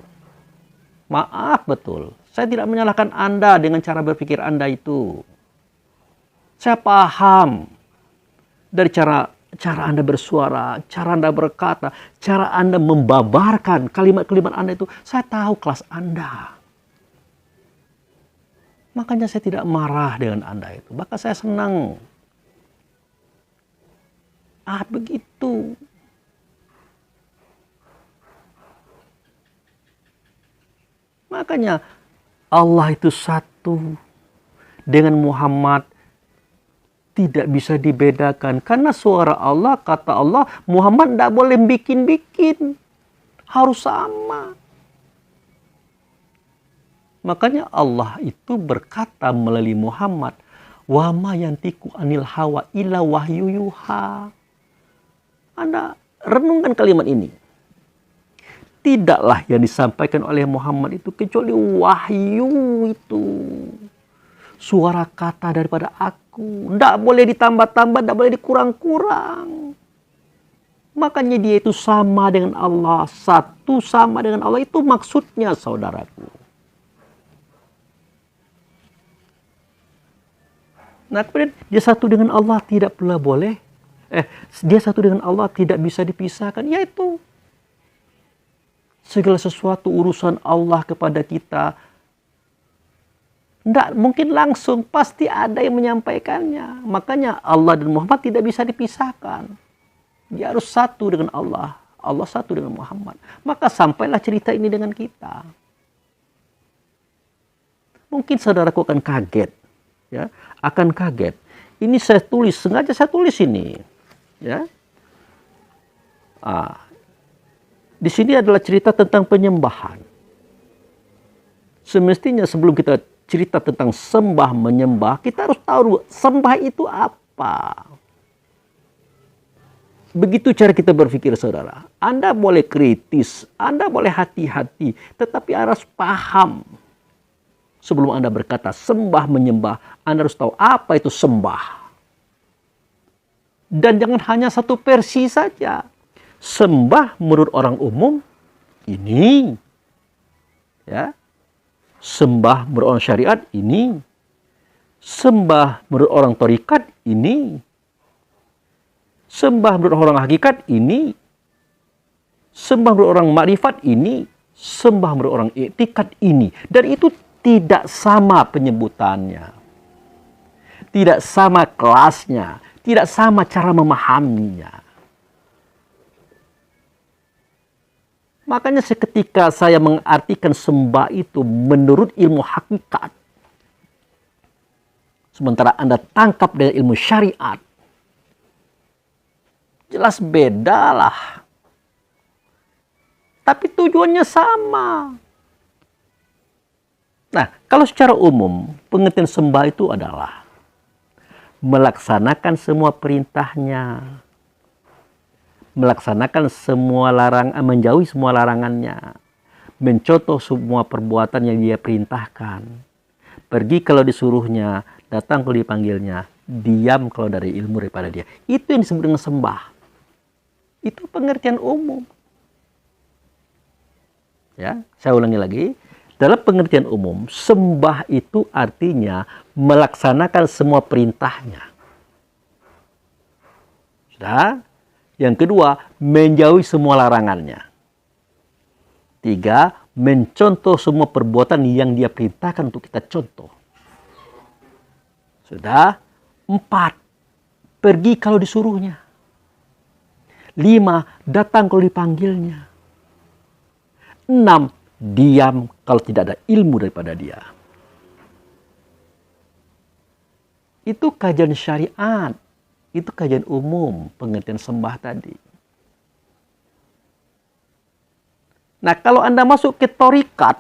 Maaf betul. Saya tidak menyalahkan Anda dengan cara berpikir Anda itu. Saya paham dari cara Anda bersuara, cara Anda berkata, cara Anda membabarkan kalimat-kalimat Anda itu. Saya tahu kelas Anda. Makanya saya tidak marah dengan Anda itu. Bahkan saya senang. Begitu. Makanya Allah itu satu dengan Muhammad tidak bisa dibedakan. Karena suara Allah, kata Allah, Muhammad tidak boleh bikin-bikin. Harus sama. Makanya Allah itu berkata melalui Muhammad, wa ma yantiqu anil hawa illa wahyu yuha. Anda renungkan kalimat ini. Tidaklah yang disampaikan oleh Muhammad itu kecuali wahyu itu. Suara kata daripada aku. Tidak boleh ditambah-tambah, tidak boleh dikurang-kurang. Makanya dia itu sama dengan Allah. Satu sama dengan Allah. Itu maksudnya, saudaraku. Nah, kemudian dia satu dengan Allah tidak pula boleh Dia satu dengan Allah tidak bisa dipisahkan, yaitu segala sesuatu urusan Allah kepada kita tidak mungkin langsung, pasti ada yang menyampaikannya. Makanya Allah dan Muhammad tidak bisa dipisahkan. Dia harus satu dengan Allah, Allah satu dengan Muhammad. Maka sampailah cerita ini dengan kita. Mungkin saudaraku akan kaget, ya, akan kaget. Ini saya tulis, sengaja saya tulis ini, ya. Di sini adalah cerita tentang penyembahan. Semestinya sebelum kita cerita tentang sembah menyembah, kita harus tahu sembah itu apa. Begitu cara kita berpikir, saudara. Anda boleh kritis, Anda boleh hati-hati, tetapi harus paham. Sebelum Anda berkata sembah menyembah, Anda harus tahu apa itu sembah. Dan jangan hanya satu versi saja. Sembah menurut orang umum ini, ya. Sembah menurut orang syariat ini. Sembah menurut orang torikat ini. Sembah menurut orang hakikat ini. Sembah menurut orang makrifat ini. Sembah menurut orang etikat ini. Dan itu tidak sama penyebutannya. Tidak sama kelasnya. Tidak sama cara memahaminya. Makanya seketika saya mengartikan sembah itu menurut ilmu hakikat. Sementara Anda tangkap dengan ilmu syariat. Jelas beda lah. Tapi tujuannya sama. Nah, kalau secara umum, pengertian sembah itu adalah melaksanakan semua perintahnya. Melaksanakan semua larangan, menjauhi semua larangannya. Mencontoh semua perbuatan yang dia perintahkan. Pergi kalau disuruhnya, datang kalau dipanggilnya, diam kalau dari ilmu daripada dia. Itu yang disebut dengan sembah. Itu pengertian umum. Ya, saya ulangi lagi. Dalam pengertian umum, sembah itu artinya melaksanakan semua perintahnya. Sudah? Yang kedua, menjauhi semua larangannya. 3, mencontoh semua perbuatan yang dia perintahkan untuk kita contoh. Sudah? 4, pergi kalau disuruhnya. 5, datang kalau dipanggilnya. 6, diam kalau tidak ada ilmu daripada dia. Itu kajian syariat. Itu kajian umum pengertian sembah tadi. Nah, kalau Anda masuk ke torikat,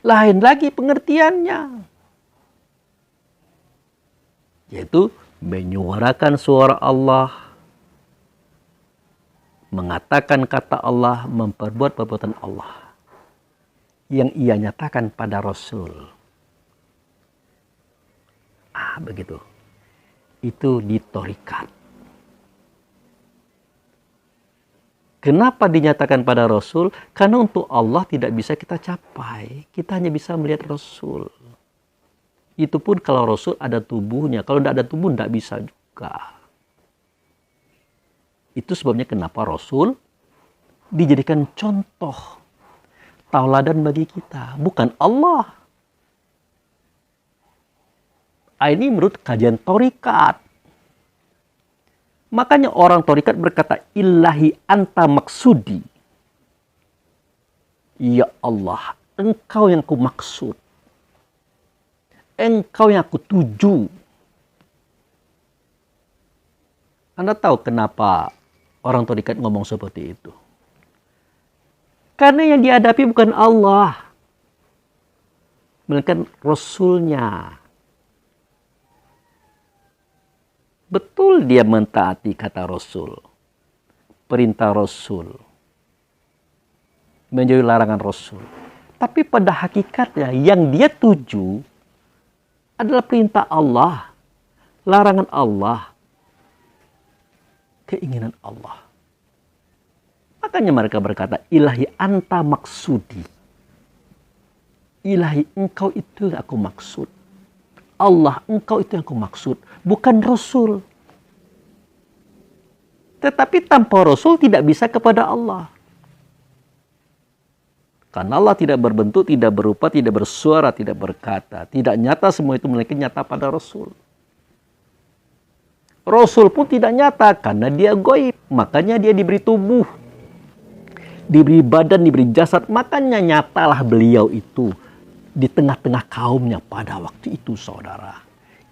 lain lagi pengertiannya. Yaitu menyuarakan suara Allah, mengatakan kata Allah, memperbuat perbuatan Allah yang ia nyatakan pada Rasul. Begitu. Itu di torikat. Kenapa dinyatakan pada Rasul? Karena untuk Allah tidak bisa kita capai. Kita hanya bisa melihat Rasul. Itu pun kalau Rasul ada tubuhnya. Kalau tidak ada tubuh, tidak bisa juga. Itu sebabnya kenapa Rasul dijadikan contoh. Tauladan bagi kita. Bukan Allah. Ini menurut kajian torikat. Makanya orang torikat berkata, Ilahi anta maksudi. Ya Allah, engkau yang ku maksud. Engkau yang aku tuju. Anda tahu kenapa orang torikat ngomong seperti itu? Karena yang dihadapi bukan Allah. Melainkan Rasulnya. Betul dia mentaati kata Rasul, perintah Rasul, menjauhi larangan Rasul. Tapi pada hakikatnya yang dia tuju adalah perintah Allah, larangan Allah, keinginan Allah. Makanya mereka berkata, Ilahi anta maksudi. Ilahi engkau itu yang aku maksud. Allah, engkau itu yang kumaksud, bukan Rasul. Tetapi tanpa Rasul tidak bisa kepada Allah. Karena Allah tidak berbentuk, tidak berupa, tidak bersuara, tidak berkata. Tidak nyata semua itu, melainkan nyata pada Rasul. Rasul pun tidak nyata karena dia gaib. Makanya dia diberi tubuh, diberi badan, diberi jasad. Makanya nyatalah beliau itu di tengah-tengah kaumnya pada waktu itu, saudara.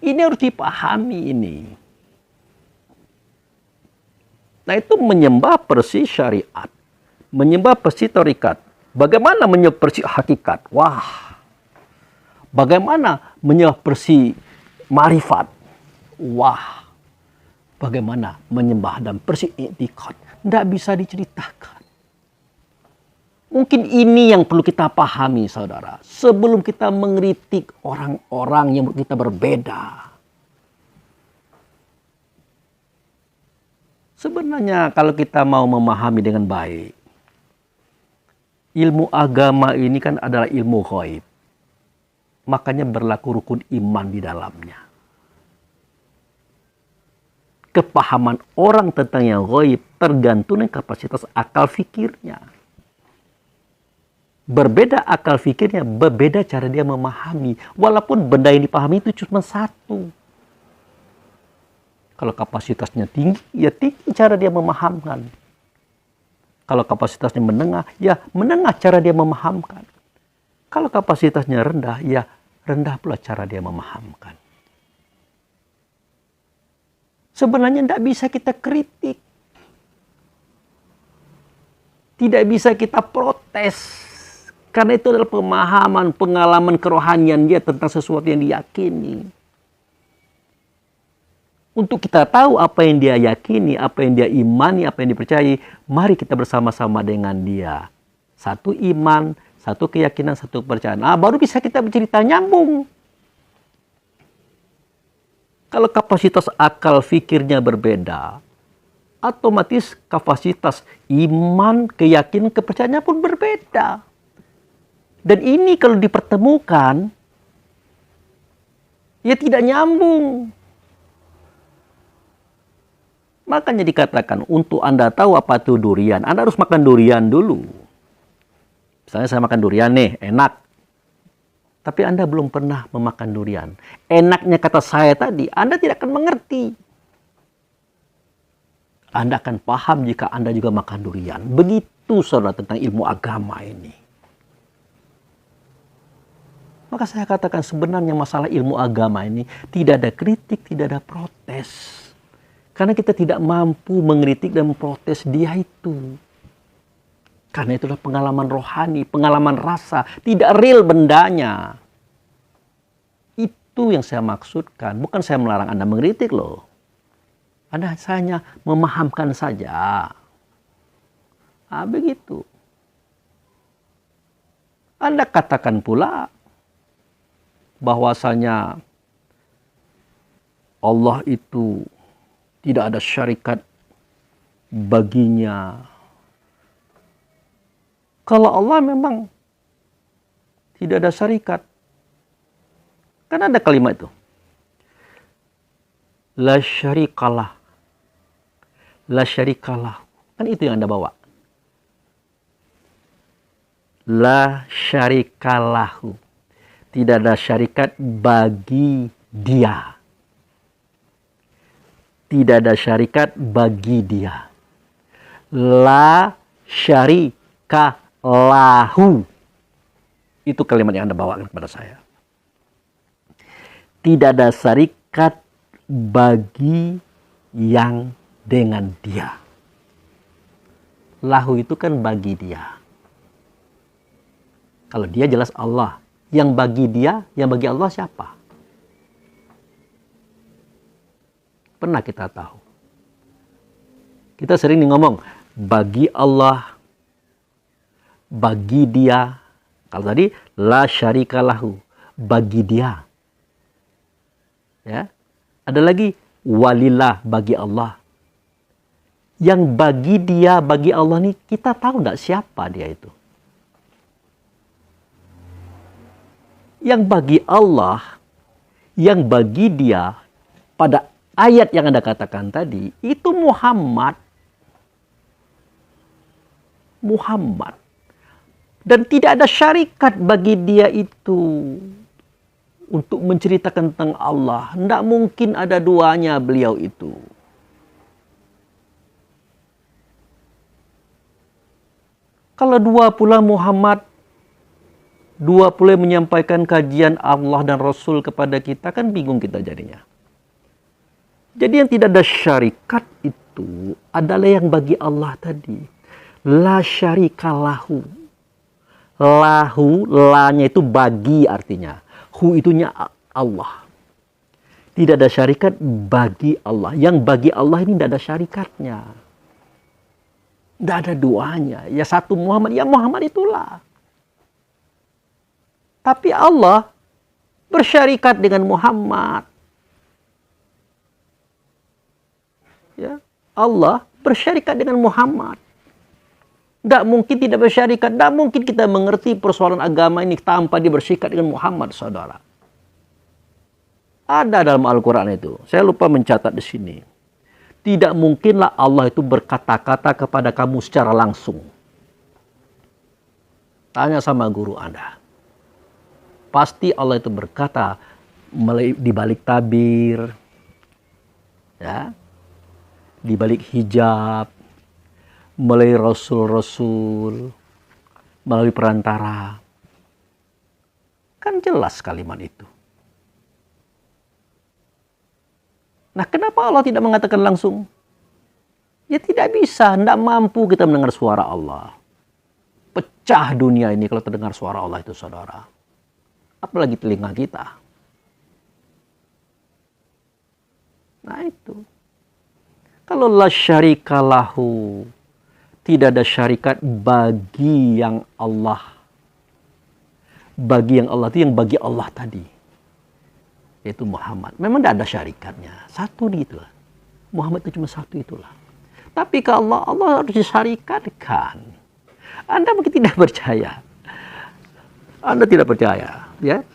Ini harus dipahami ini. Nah, itu menyembah persis syariat, menyembah persis tarikat. Bagaimana menyembah persis hakikat? Wah. Bagaimana menyembah persis marifat? Wah. Bagaimana menyembah dan persis i'tikad? Tidak bisa diceritakan. Mungkin ini yang perlu kita pahami, saudara. Sebelum kita mengkritik orang-orang yang kita berbeda. Sebenarnya kalau kita mau memahami dengan baik, ilmu agama ini kan adalah ilmu ghaib. Makanya berlaku rukun iman di dalamnya. Kepahaman orang tentang yang ghaib tergantung dengan kapasitas akal fikirnya. Berbeda akal fikirnya, berbeda cara dia memahami. Walaupun benda yang dipahami itu cuma satu. Kalau kapasitasnya tinggi, ya tinggi cara dia memahamkan. Kalau kapasitasnya menengah, ya menengah cara dia memahamkan. Kalau kapasitasnya rendah, ya rendah pula cara dia memahamkan. Sebenarnya tidak bisa kita kritik. Tidak bisa kita protes. Karena itu adalah pemahaman, pengalaman kerohanian dia tentang sesuatu yang diyakini. Untuk kita tahu apa yang dia yakini, apa yang dia imani, apa yang dipercayai, mari kita bersama-sama dengan dia. Satu iman, satu keyakinan, satu kepercayaan. Baru bisa kita bercerita nyambung. Kalau kapasitas akal fikirnya berbeda, otomatis kapasitas iman, keyakinan, kepercayaannya pun berbeda. Dan ini kalau dipertemukan, ya tidak nyambung. Makanya dikatakan untuk Anda tahu apa itu durian, Anda harus makan durian dulu. Misalnya saya makan durian nih, enak. Tapi Anda belum pernah memakan durian. Enaknya kata saya tadi, Anda tidak akan mengerti. Anda akan paham jika Anda juga makan durian. Begitu saudara tentang ilmu agama ini. Maka saya katakan sebenarnya masalah ilmu agama ini tidak ada kritik, tidak ada protes. Karena kita tidak mampu mengkritik dan memprotes dia itu. Karena itulah pengalaman rohani, pengalaman rasa. Tidak real bendanya. Itu yang saya maksudkan. Bukan saya melarang Anda mengkritik loh. Anda hanya memahamkan saja. Begitu. Anda katakan pula bahwasanya Allah itu tidak ada syarikat baginya. Kalau Allah memang tidak ada syarikat. Kan ada kalimat itu. La syarikalah. La syarikalah. Kan itu yang Anda bawa. La syarikalahu. Tidak ada syarikat bagi dia. Tidak ada syarikat bagi dia. La syarikalahu. Itu kalimat yang Anda bawakan kepada saya. Tidak ada syarikat bagi yang dengan dia. Lahu itu kan bagi dia. Kalau dia jelas Allah. Yang bagi dia, yang bagi Allah siapa? Pernah kita tahu. Kita sering ngomong, bagi Allah, bagi dia. Kalau tadi, la syarikalahu, bagi dia. Ya. Ada lagi, walillah, bagi Allah. Yang bagi dia, bagi Allah ini, kita tahu enggak siapa dia itu? Yang bagi Allah, yang bagi dia pada ayat yang Anda katakan tadi itu Muhammad. Dan tidak ada syarikat bagi dia itu untuk menceritakan tentang Allah. Tidak mungkin ada duanya beliau itu. Kalau dua pula Muhammad, dua pula menyampaikan kajian Allah dan Rasul kepada kita, kan bingung kita jadinya. Jadi yang tidak ada syarikat itu adalah yang bagi Allah tadi. La syarika lahu. Lahu, la-nya itu bagi artinya. Hu itunya Allah. Tidak ada syarikat bagi Allah. Yang bagi Allah ini tidak ada syarikatnya. Tidak ada duanya. Ya satu Muhammad, ya Muhammad itulah. Tapi Allah bersyarikat dengan Muhammad. Ya, Allah bersyarikat dengan Muhammad. Tidak mungkin tidak bersyarikat. Tidak mungkin kita mengerti persoalan agama ini tanpa dia bersyarikat dengan Muhammad, saudara. Ada dalam Al-Quran itu. Saya lupa mencatat di sini. Tidak mungkinlah Allah itu berkata-kata kepada kamu secara langsung. Tanya sama guru Anda. Pasti Allah itu berkata di balik tabir, ya, di balik hijab, melalui rasul-rasul, melalui perantara. Kan jelas kalimat itu. Nah, kenapa Allah tidak mengatakan langsung? Ya tidak bisa, tidak mampu kita mendengar suara Allah. Pecah dunia ini kalau terdengar suara Allah itu, saudara. Apalagi telinga kita. Nah itu. Kalau la syarika lahu, tidak ada syarikat bagi yang Allah. Bagi yang Allah itu yang bagi Allah tadi. Yaitu Muhammad. Memang tidak ada syarikatnya. Satu itulah. Muhammad itu cuma satu itulah. Tapi kalau Allah harus disyarikatkan. Anda mungkin tidak percaya. Anda tidak percaya. Ya.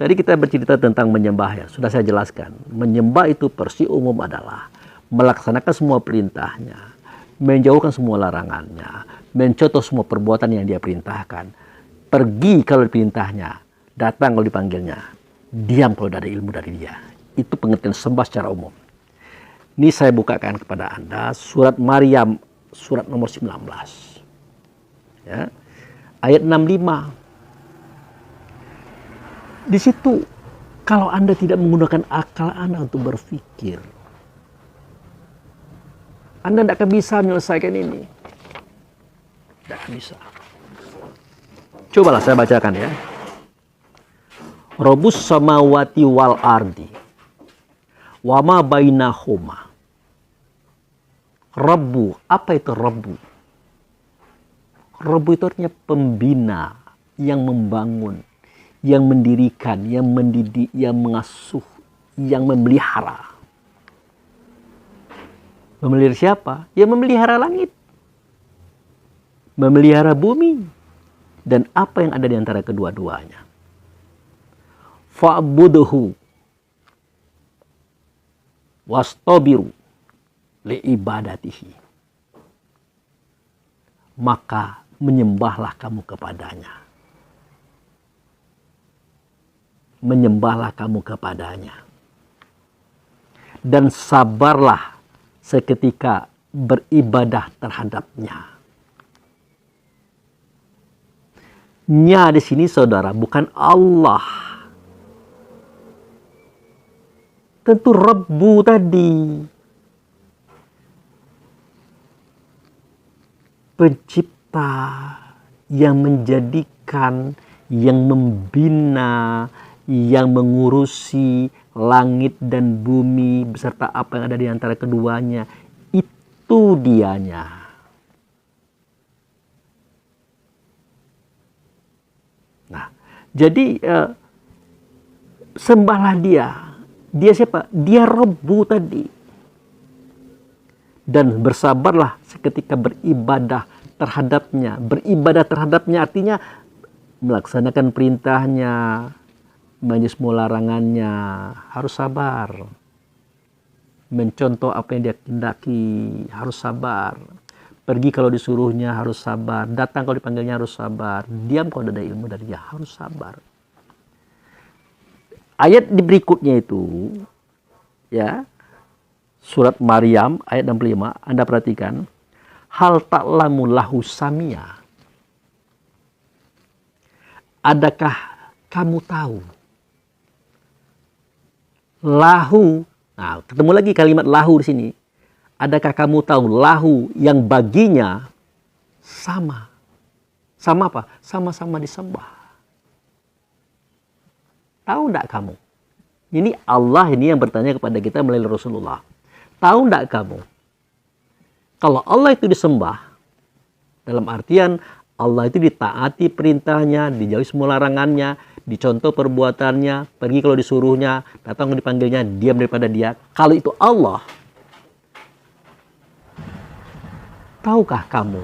Tadi kita bercerita tentang menyembah ya. Sudah saya jelaskan. Menyembah itu persi umum adalah melaksanakan semua perintahnya. Menjauhkan semua larangannya, mencontoh semua perbuatan yang dia perintahkan, pergi kalau diperintahnya, datang kalau dipanggilnya, diam kalau ada ilmu dari dia. Itu pengertian sembah secara umum. Ini saya bukakan kepada Anda surat Maryam, surat nomor 19. Ya, ayat 65. Di situ, kalau Anda tidak menggunakan akal Anda untuk berpikir, Anda tidak akan bisa menyelesaikan ini. Tidak akan bisa. Cobalah saya bacakan ya. Robus samawati wal ardi. Wama bainahuma. Rabbu. Apa itu Rabbu? Rabbu itu artinya pembina. Yang membangun. Yang mendirikan. Yang mendidik. Yang mengasuh. Yang memelihara. Memelihara siapa? Ya memelihara langit. Memelihara bumi. Dan apa yang ada di antara kedua-duanya. Fa'buduhu. Wastabiru. Li'ibadatihi. Maka menyembahlah kamu kepadanya. Menyembahlah kamu kepadanya. Dan sabarlah seketika beribadah terhadapnya. Nya di sini saudara bukan Allah. Tentu Rabbu tadi. Pencipta yang menjadikan, yang membina, yang mengurusi langit dan bumi beserta apa yang ada di antara keduanya, itu dianya. Nah, jadi sembahlah dia. Dia siapa? Dia Rabbu tadi. Dan bersabarlah seketika beribadah terhadapnya. Beribadah terhadapnya artinya melaksanakan perintahnya, menyesemua larangannya harus sabar, mencontoh apa yang dia kendaki harus sabar, pergi kalau disuruhnya harus sabar, datang kalau dipanggilnya harus sabar, diam kalau ada ilmu dari dia harus sabar. Ayat di berikutnya itu, ya, surat Maryam ayat 65, Anda perhatikan, hal ta'lamu lahu samia. Adakah kamu tahu? Lahu, nah ketemu lagi kalimat lahu di sini. Adakah kamu tahu lahu yang baginya sama? Sama apa? Sama-sama disembah. Tahu enggak kamu? Ini Allah ini yang bertanya kepada kita melalui Rasulullah. Tahu enggak kamu? Kalau Allah itu disembah, dalam artian Allah itu ditaati perintahnya, dijauhi semua larangannya, dicontoh perbuatannya, pergi kalau disuruhnya, datang kalau dipanggilnya, diam daripada dia. Kalau itu Allah, tahukah kamu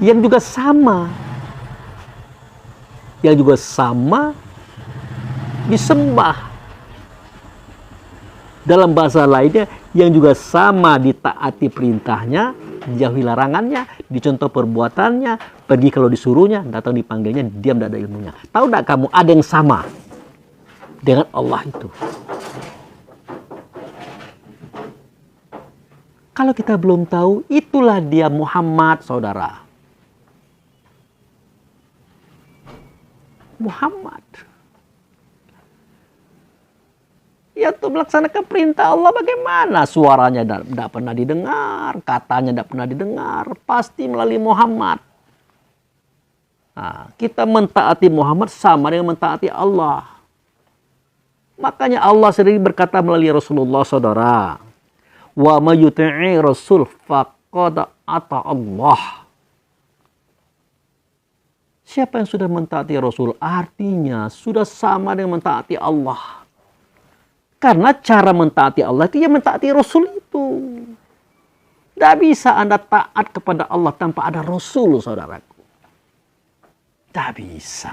yang juga sama disembah, dalam bahasa lainnya yang juga sama ditaati perintahnya, dijauhi larangannya, dicontoh perbuatannya, pergi kalau disuruhnya, datang dipanggilnya, diam tidak ada ilmunya. Tahu tidak kamu ada yang sama dengan Allah itu? Kalau kita belum tahu, itulah dia Muhammad, saudara. Muhammad. Ya, untuk melaksanakan perintah Allah bagaimana? Suaranya tidak pernah didengar, katanya tidak pernah didengar, pasti melalui Muhammad. Nah, kita mentaati Muhammad sama dengan mentaati Allah. Makanya Allah sendiri berkata melalui Rasulullah, saudara, wa may yuti'i rasul faqad ata Allah. Siapa yang sudah mentaati Rasul, artinya sudah sama dengan mentaati Allah. Karena cara mentaati Allah itu ya mentaati Rasul itu. Tidak bisa Anda taat kepada Allah tanpa ada Rasul, saudaraku. Tidak bisa.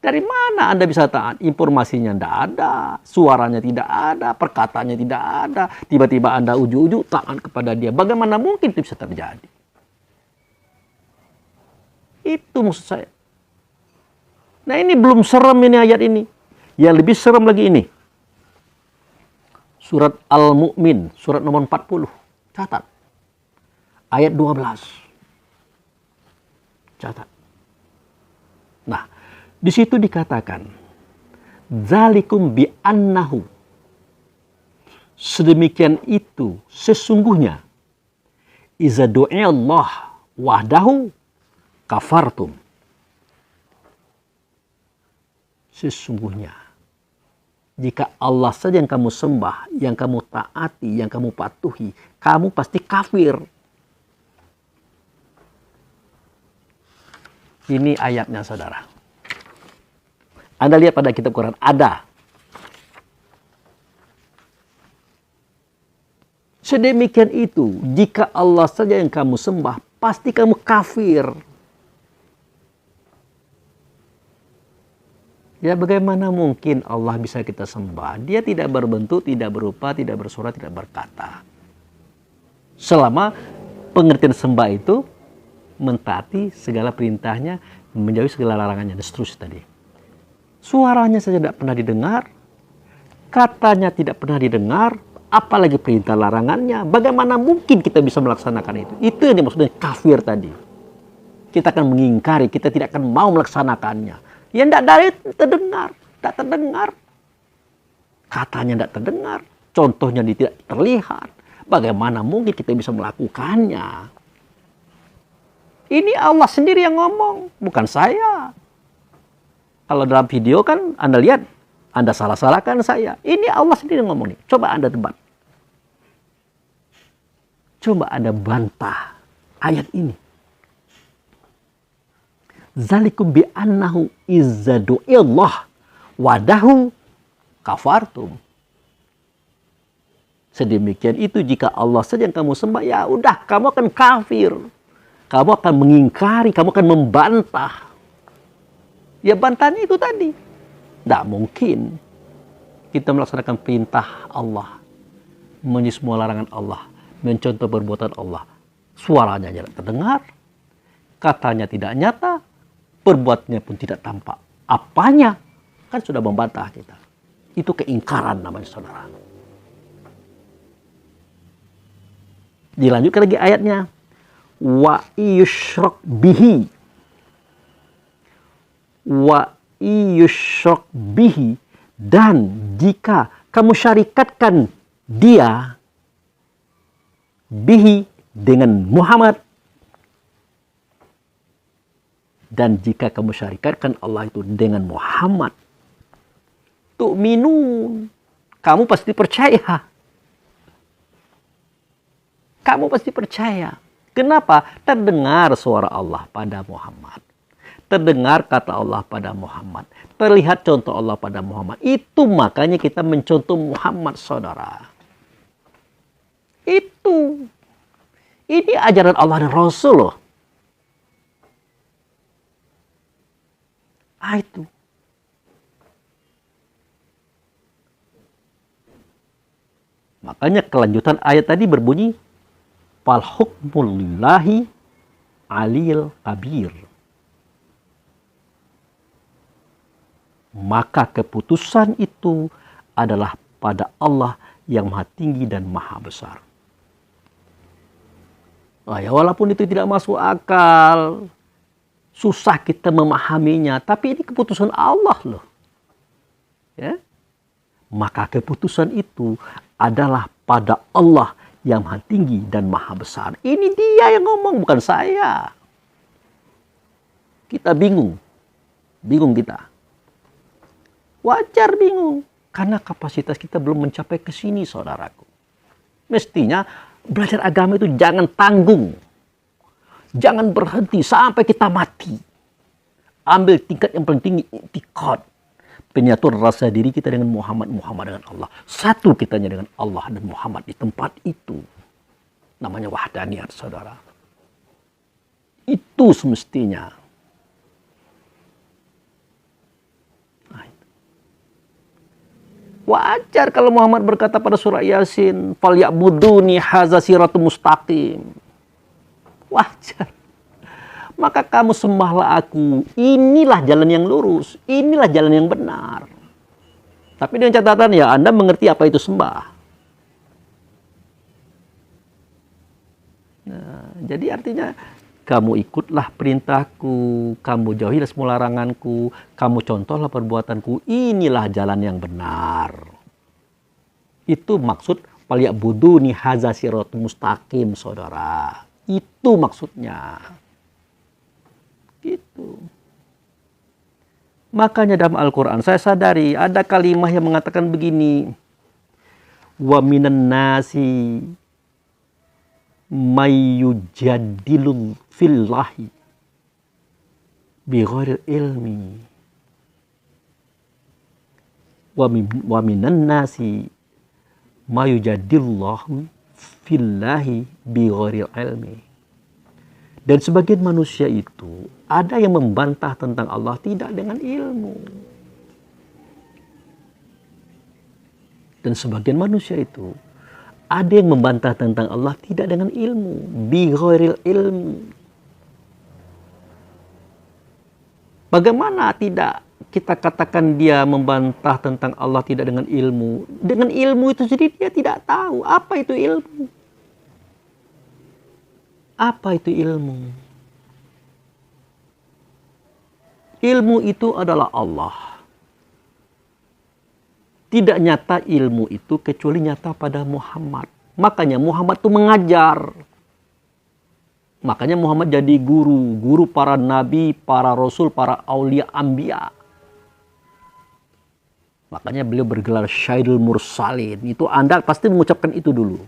Dari mana Anda bisa taat? Informasinya tidak ada, suaranya tidak ada, perkataannya tidak ada. Tiba-tiba Anda ujuk-ujuk taat kepada dia. Bagaimana mungkin itu bisa terjadi? Itu maksud saya. Nah, ini belum serem ini ayat ini. Yang lebih serem lagi ini. Surat Al-Mu'min, surat nomor 40. Catat. Ayat 12. Catat. Nah, di situ dikatakan, Zalikum bi'annahu. Sedemikian itu, sesungguhnya, iza du'a Allah wahdahu kafartum. Sesungguhnya, jika Allah saja yang kamu sembah, yang kamu taati, yang kamu patuhi, kamu pasti kafir. Ini ayatnya, saudara. Anda lihat pada kitab Quran, ada. Sedemikian itu, jika Allah saja yang kamu sembah, pasti kamu kafir. Ya, bagaimana mungkin Allah bisa kita sembah? Dia tidak berbentuk, tidak berupa, tidak bersuara, tidak berkata. Selama pengertian sembah itu mentaati segala perintahnya, menjauhi segala larangannya, dan seterusnya tadi. Suaranya saja tidak pernah didengar, katanya tidak pernah didengar, apalagi perintah larangannya. Bagaimana mungkin kita bisa melaksanakan itu? Itu yang dimaksudnya kafir tadi. Kita akan mengingkari, kita tidak akan mau melaksanakannya. Ya tidak dari terdengar, tidak terdengar. Katanya tidak terdengar, contohnya tidak terlihat. Bagaimana mungkin kita bisa melakukannya? Ini Allah sendiri yang ngomong, bukan saya. Kalau dalam video kan Anda lihat, Anda salah-salahkan saya. Ini Allah sendiri yang ngomong nih. Coba Anda debat. Coba Anda bantah ayat ini. Zalikum bi'annahu izza du'illah wadahu kafartum. Sedemikian itu jika Allah saja yang kamu sembah, ya udah kamu akan kafir. Kamu akan mengingkari, kamu akan membantah. Ya bantahnya itu tadi. Tidak mungkin kita melaksanakan perintah Allah, menjauhi semua larangan Allah, mencontoh perbuatan Allah. Suaranya tidak terdengar, katanya tidak nyata, perbuatannya pun tidak tampak. Apanya? Kan sudah membantah kita. Itu keingkaran namanya, saudara. Dilanjutkan lagi ayatnya. Wa yusyrak bihi. Wa yusyrak bihi. Dan jika kamu syarikatkan dia, bihi, dengan Muhammad. Dan jika kamu syarikatkan Allah itu dengan Muhammad, tu'minun, kamu pasti percaya. Kamu pasti percaya. Kenapa? Terdengar suara Allah pada Muhammad. Terdengar kata Allah pada Muhammad. Terlihat contoh Allah pada Muhammad. Itu makanya kita mencontoh Muhammad, saudara. Itu. Ini ajaran Allah dan Rasul loh. Itu. Makanya kelanjutan ayat tadi berbunyi, fal hukmu lillahi aliyil kabir. Maka keputusan itu adalah pada Allah yang maha tinggi dan maha besar. Ya, walaupun itu tidak masuk akal, susah kita memahaminya, tapi ini keputusan Allah loh. Ya? Maka keputusan itu adalah pada Allah yang maha tinggi dan maha besar. Ini dia yang ngomong, bukan saya. Kita bingung. Bingung kita. Wajar bingung. Karena kapasitas kita belum mencapai ke sini, saudaraku. Mestinya belajar agama itu jangan tanggung. Jangan berhenti sampai kita mati. Ambil tingkat yang paling tinggi, i'tiqad. Penyatuan rasa diri kita dengan Muhammad, Muhammad dengan Allah. Satu kitanya dengan Allah dan Muhammad di tempat itu. Namanya wahdaniyat, saudara. Itu semestinya. Wajar kalau Muhammad berkata pada surah Yasin, "Falya'buduni hadza siratun mustaqim." Wajar. Maka kamu sembahlah aku. Inilah jalan yang lurus. Inilah jalan yang benar. Tapi dengan catatan ya, Anda mengerti apa itu sembah. Nah, jadi artinya kamu ikutlah perintahku, kamu jauhilah semua laranganku, kamu contohlah perbuatanku. Inilah jalan yang benar. Itu maksud falya'buduni hadza siratun mustaqim, saudara. Itu maksudnya. Gitu. Makanya dalam Al-Quran saya sadari ada kalimat yang mengatakan begini. Wa minan nasi mayyujadilul fillahi bighairil ilmi. Wa minan nasi mayyujadilullahu fillahi bighairil ilmi. Dan sebagian manusia itu ada yang membantah tentang Allah tidak dengan ilmu. Dan sebagian manusia itu ada yang membantah tentang Allah tidak dengan ilmu. Bighairil ilmu. Bagaimana tidak kita katakan dia membantah tentang Allah tidak dengan ilmu? Dengan ilmu itu sendiri dia tidak tahu apa itu ilmu. Apa itu ilmu? Ilmu itu adalah Allah. Tidak nyata ilmu itu kecuali nyata pada Muhammad. Makanya Muhammad itu mengajar. Makanya Muhammad jadi guru. Guru para nabi, para rasul, para aulia, anbiya. Makanya beliau bergelar Syairul Mursalin. Itu Anda pasti mengucapkan itu dulu.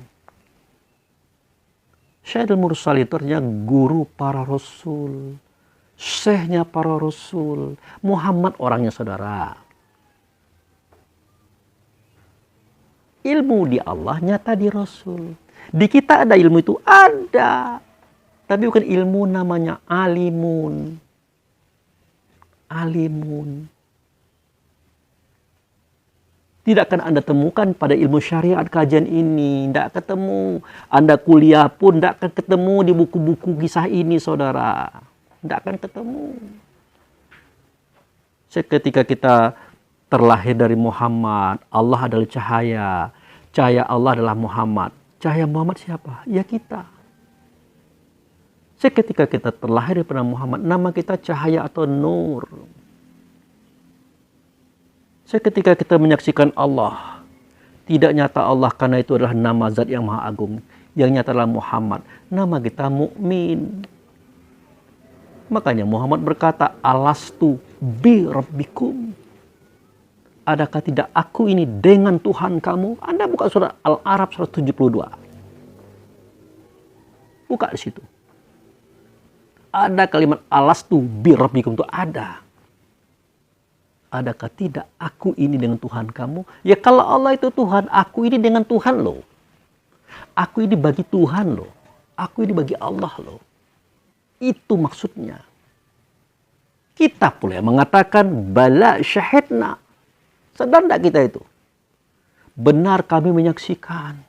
Syairul Mursalin itu artinya guru para rasul. Syekhnya para rasul. Muhammad orangnya, saudara. Ilmu di Allah nyata di Rasul. Di kita ada ilmu itu? Ada. Tapi bukan ilmu namanya alimun. Alimun. Tidak akan Anda temukan pada ilmu syariat kajian ini. Tidak ketemu. Anda kuliah pun tidak akan ketemu di buku-buku kisah ini, saudara. Tidak akan ketemu. Ketika kita terlahir dari Muhammad, Allah adalah cahaya. Cahaya Allah adalah Muhammad. Cahaya Muhammad siapa? Ya kita. Ketika kita terlahir daripada Muhammad, nama kita cahaya atau nur. Ketika kita menyaksikan Allah, tidak nyata Allah karena itu adalah nama zat yang maha agung. Yang nyata adalah Muhammad. Nama kita mukmin. Makanya Muhammad berkata, alastu bi rabbikum. Adakah tidak aku ini dengan Tuhan kamu? Anda buka surah Al-A'raf 172. Buka di situ. Ada kalimat alastu bi rabbikum itu ada. Adakah tidak aku ini dengan Tuhan kamu? Ya kalau Allah itu Tuhan, aku ini dengan Tuhan loh. Aku ini bagi Tuhan loh. Aku ini bagi Allah loh. Itu maksudnya. Kita pula yang mengatakan bala syahidna. Sadar tidak kita itu? Benar kami menyaksikan.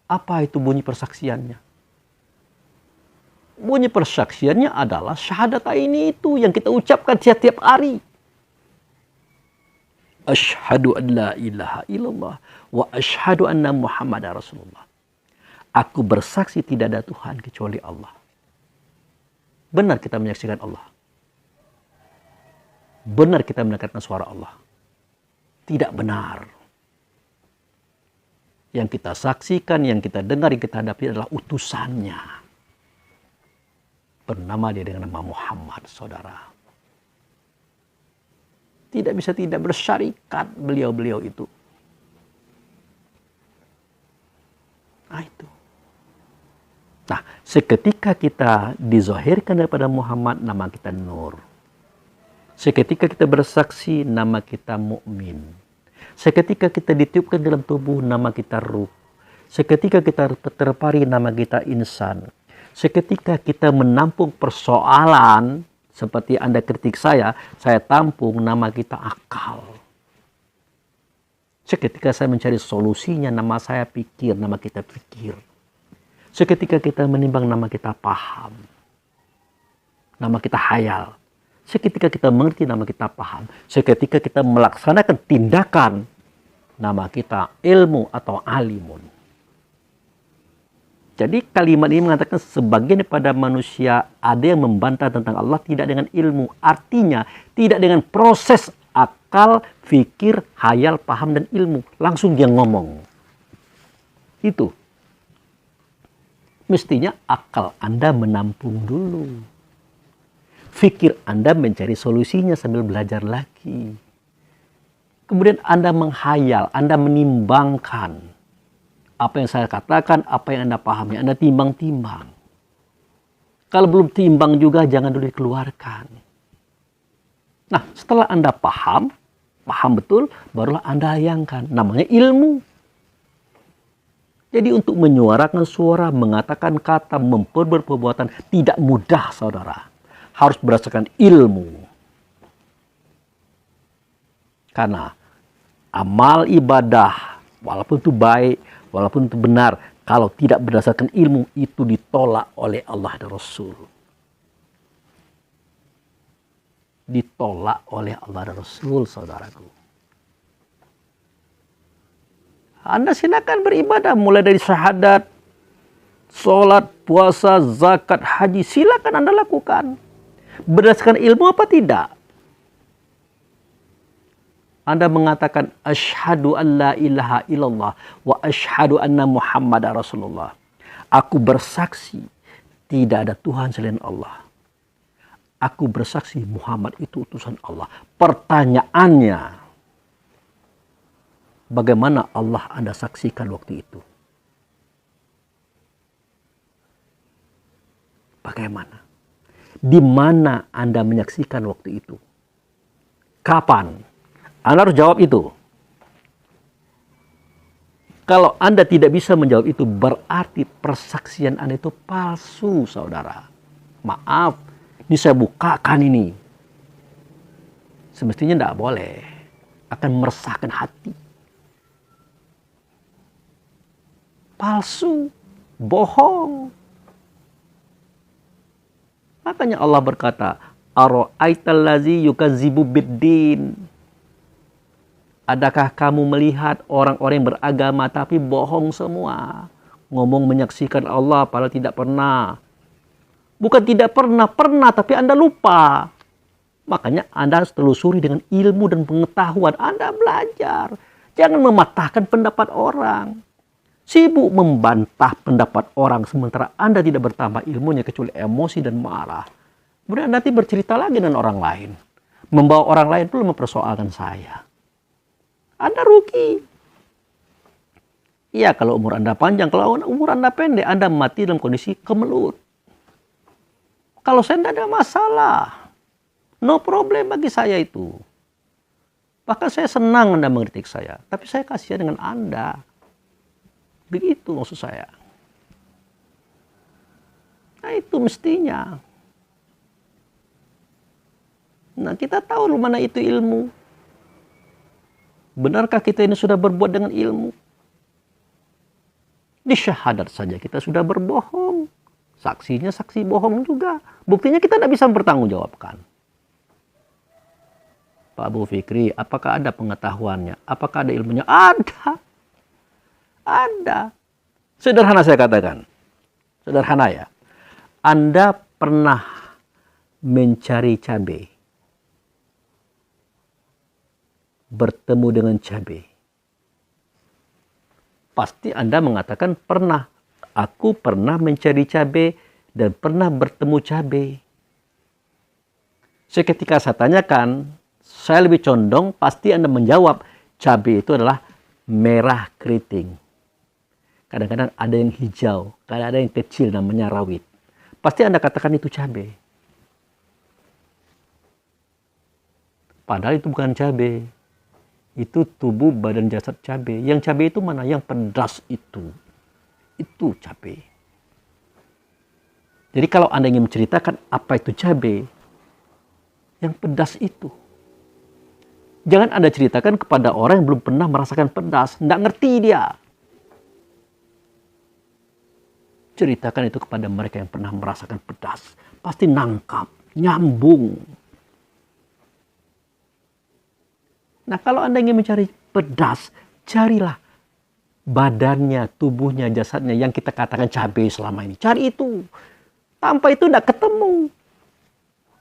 Apa itu bunyi persaksiannya? Bunyi persaksiannya adalah syahadat ini itu yang kita ucapkan setiap hari. Asyhadu an la ilaha illallah wa asyhadu anna Muhammadar Rasulullah. Aku bersaksi tidak ada Tuhan kecuali Allah. Benar kita menyaksikan Allah. Benar kita mendengarkan suara Allah. Tidak benar. Yang kita saksikan, yang kita dengar, yang kita hadapi adalah utusannya. Bernama dia dengan nama Muhammad, saudara. Tidak bisa tidak bersyarikat beliau-beliau itu. Nah itu. Nah, seketika kita dizahirkan daripada Muhammad, nama kita Nur. Seketika kita bersaksi, nama kita mukmin. Seketika kita ditiupkan dalam tubuh, nama kita Ruh. Seketika kita terpari, nama kita Insan. Seketika kita menampung persoalan, seperti Anda kritik saya tampung, nama kita akal. Seketika saya mencari solusinya, nama saya pikir, nama kita pikir. Seketika kita menimbang, nama kita paham. Nama kita hayal. Seketika kita mengerti, nama kita paham. Seketika kita melaksanakan tindakan, nama kita ilmu atau alimun. Jadi kalimat ini mengatakan sebagian daripada manusia ada yang membantah tentang Allah tidak dengan ilmu. Artinya tidak dengan proses akal, fikir, hayal, paham, dan ilmu. Langsung dia ngomong. Itu. Mestinya akal Anda menampung dulu. Fikir Anda mencari solusinya sambil belajar lagi. Kemudian Anda menghayal, Anda menimbangkan. Apa yang saya katakan, apa yang Anda pahami, Anda timbang-timbang. Kalau belum timbang juga, jangan dulu dikeluarkan. Nah, setelah Anda paham betul, barulah Anda hayangkan. Namanya ilmu. Jadi untuk menyuarakan suara, mengatakan kata, memperbuat perbuatan, tidak mudah, saudara. Harus berdasarkan ilmu. Karena amal ibadah, walaupun itu baik, walaupun itu benar, kalau tidak berdasarkan ilmu, itu ditolak oleh Allah dan Rasul. Ditolak oleh Allah dan Rasul, saudaraku. Anda silakan beribadah, mulai dari syahadat, sholat, puasa, zakat, haji, silakan Anda lakukan. Berdasarkan ilmu apa tidak? Anda mengatakan asyhadu an la ilaha illallah wa asyhadu anna Muhammadar Rasulullah. Aku bersaksi tidak ada Tuhan selain Allah. Aku bersaksi Muhammad itu utusan Allah. Pertanyaannya, bagaimana Allah Anda saksikan waktu itu? Bagaimana? Di mana Anda menyaksikan waktu itu? Kapan? Anda harus jawab itu. Kalau Anda tidak bisa menjawab itu, berarti persaksian Anda itu palsu, saudara. Maaf, ini saya bukakan ini. Semestinya tidak boleh. akan meresahkan hati. Palsu, bohong. Makanya Allah berkata, "Ara'aital ladzi yukazzibu biddin." Adakah kamu melihat orang-orang yang beragama tapi bohong semua? Ngomong menyaksikan Allah padahal tidak pernah. Bukan tidak pernah, pernah tapi Anda lupa. Makanya Anda harus telusuri dengan ilmu dan pengetahuan. Anda belajar. Jangan mematahkan pendapat orang. Sibuk membantah pendapat orang sementara Anda tidak bertambah ilmunya kecuali emosi dan marah. Kemudian nanti bercerita lagi dengan orang lain. Membawa orang lain pun mempersoalkan saya. Anda rugi. Iya kalau umur Anda panjang, kalau umur Anda pendek, Anda mati dalam kondisi kemelut. Kalau saya tidak ada masalah. No problem bagi saya itu. Bahkan saya senang Anda mengkritik saya. Tapi saya kasihan dengan Anda. Begitu maksud saya. Nah itu mestinya. Nah kita tahu mana itu ilmu. Benarkah kita ini sudah berbuat dengan ilmu? Di syahadat saja kita sudah berbohong. Saksinya saksi bohong juga. Buktinya kita tidak bisa mempertanggungjawabkan. Pak Abu Fikri, apakah ada pengetahuannya? Apakah ada ilmunya? Ada. Ada. Sederhana saya katakan. Sederhana ya. Anda pernah mencari cabai. Bertemu dengan cabai. Pasti Anda mengatakan pernah. Aku pernah mencari cabai dan pernah bertemu cabai. Seketika saya tanyakan, saya lebih condong pasti Anda menjawab cabai itu adalah merah keriting. Kadang-kadang ada yang hijau, kadang ada yang kecil namanya rawit. Pasti Anda katakan itu cabai. Padahal itu bukan cabai. Itu tubuh badan jasad cabai. Yang cabai itu mana? Yang pedas itu. Itu cabai. Jadi kalau Anda ingin menceritakan apa itu cabai, yang pedas itu. Jangan Anda ceritakan kepada orang yang belum pernah merasakan pedas. Tidak ngerti dia. Ceritakan itu kepada mereka yang pernah merasakan pedas. Pasti nangkap, nyambung. Nah kalau Anda ingin mencari pedas, carilah badannya, tubuhnya, jasadnya yang kita katakan cabai selama ini. Cari itu. Tanpa itu tidak ketemu.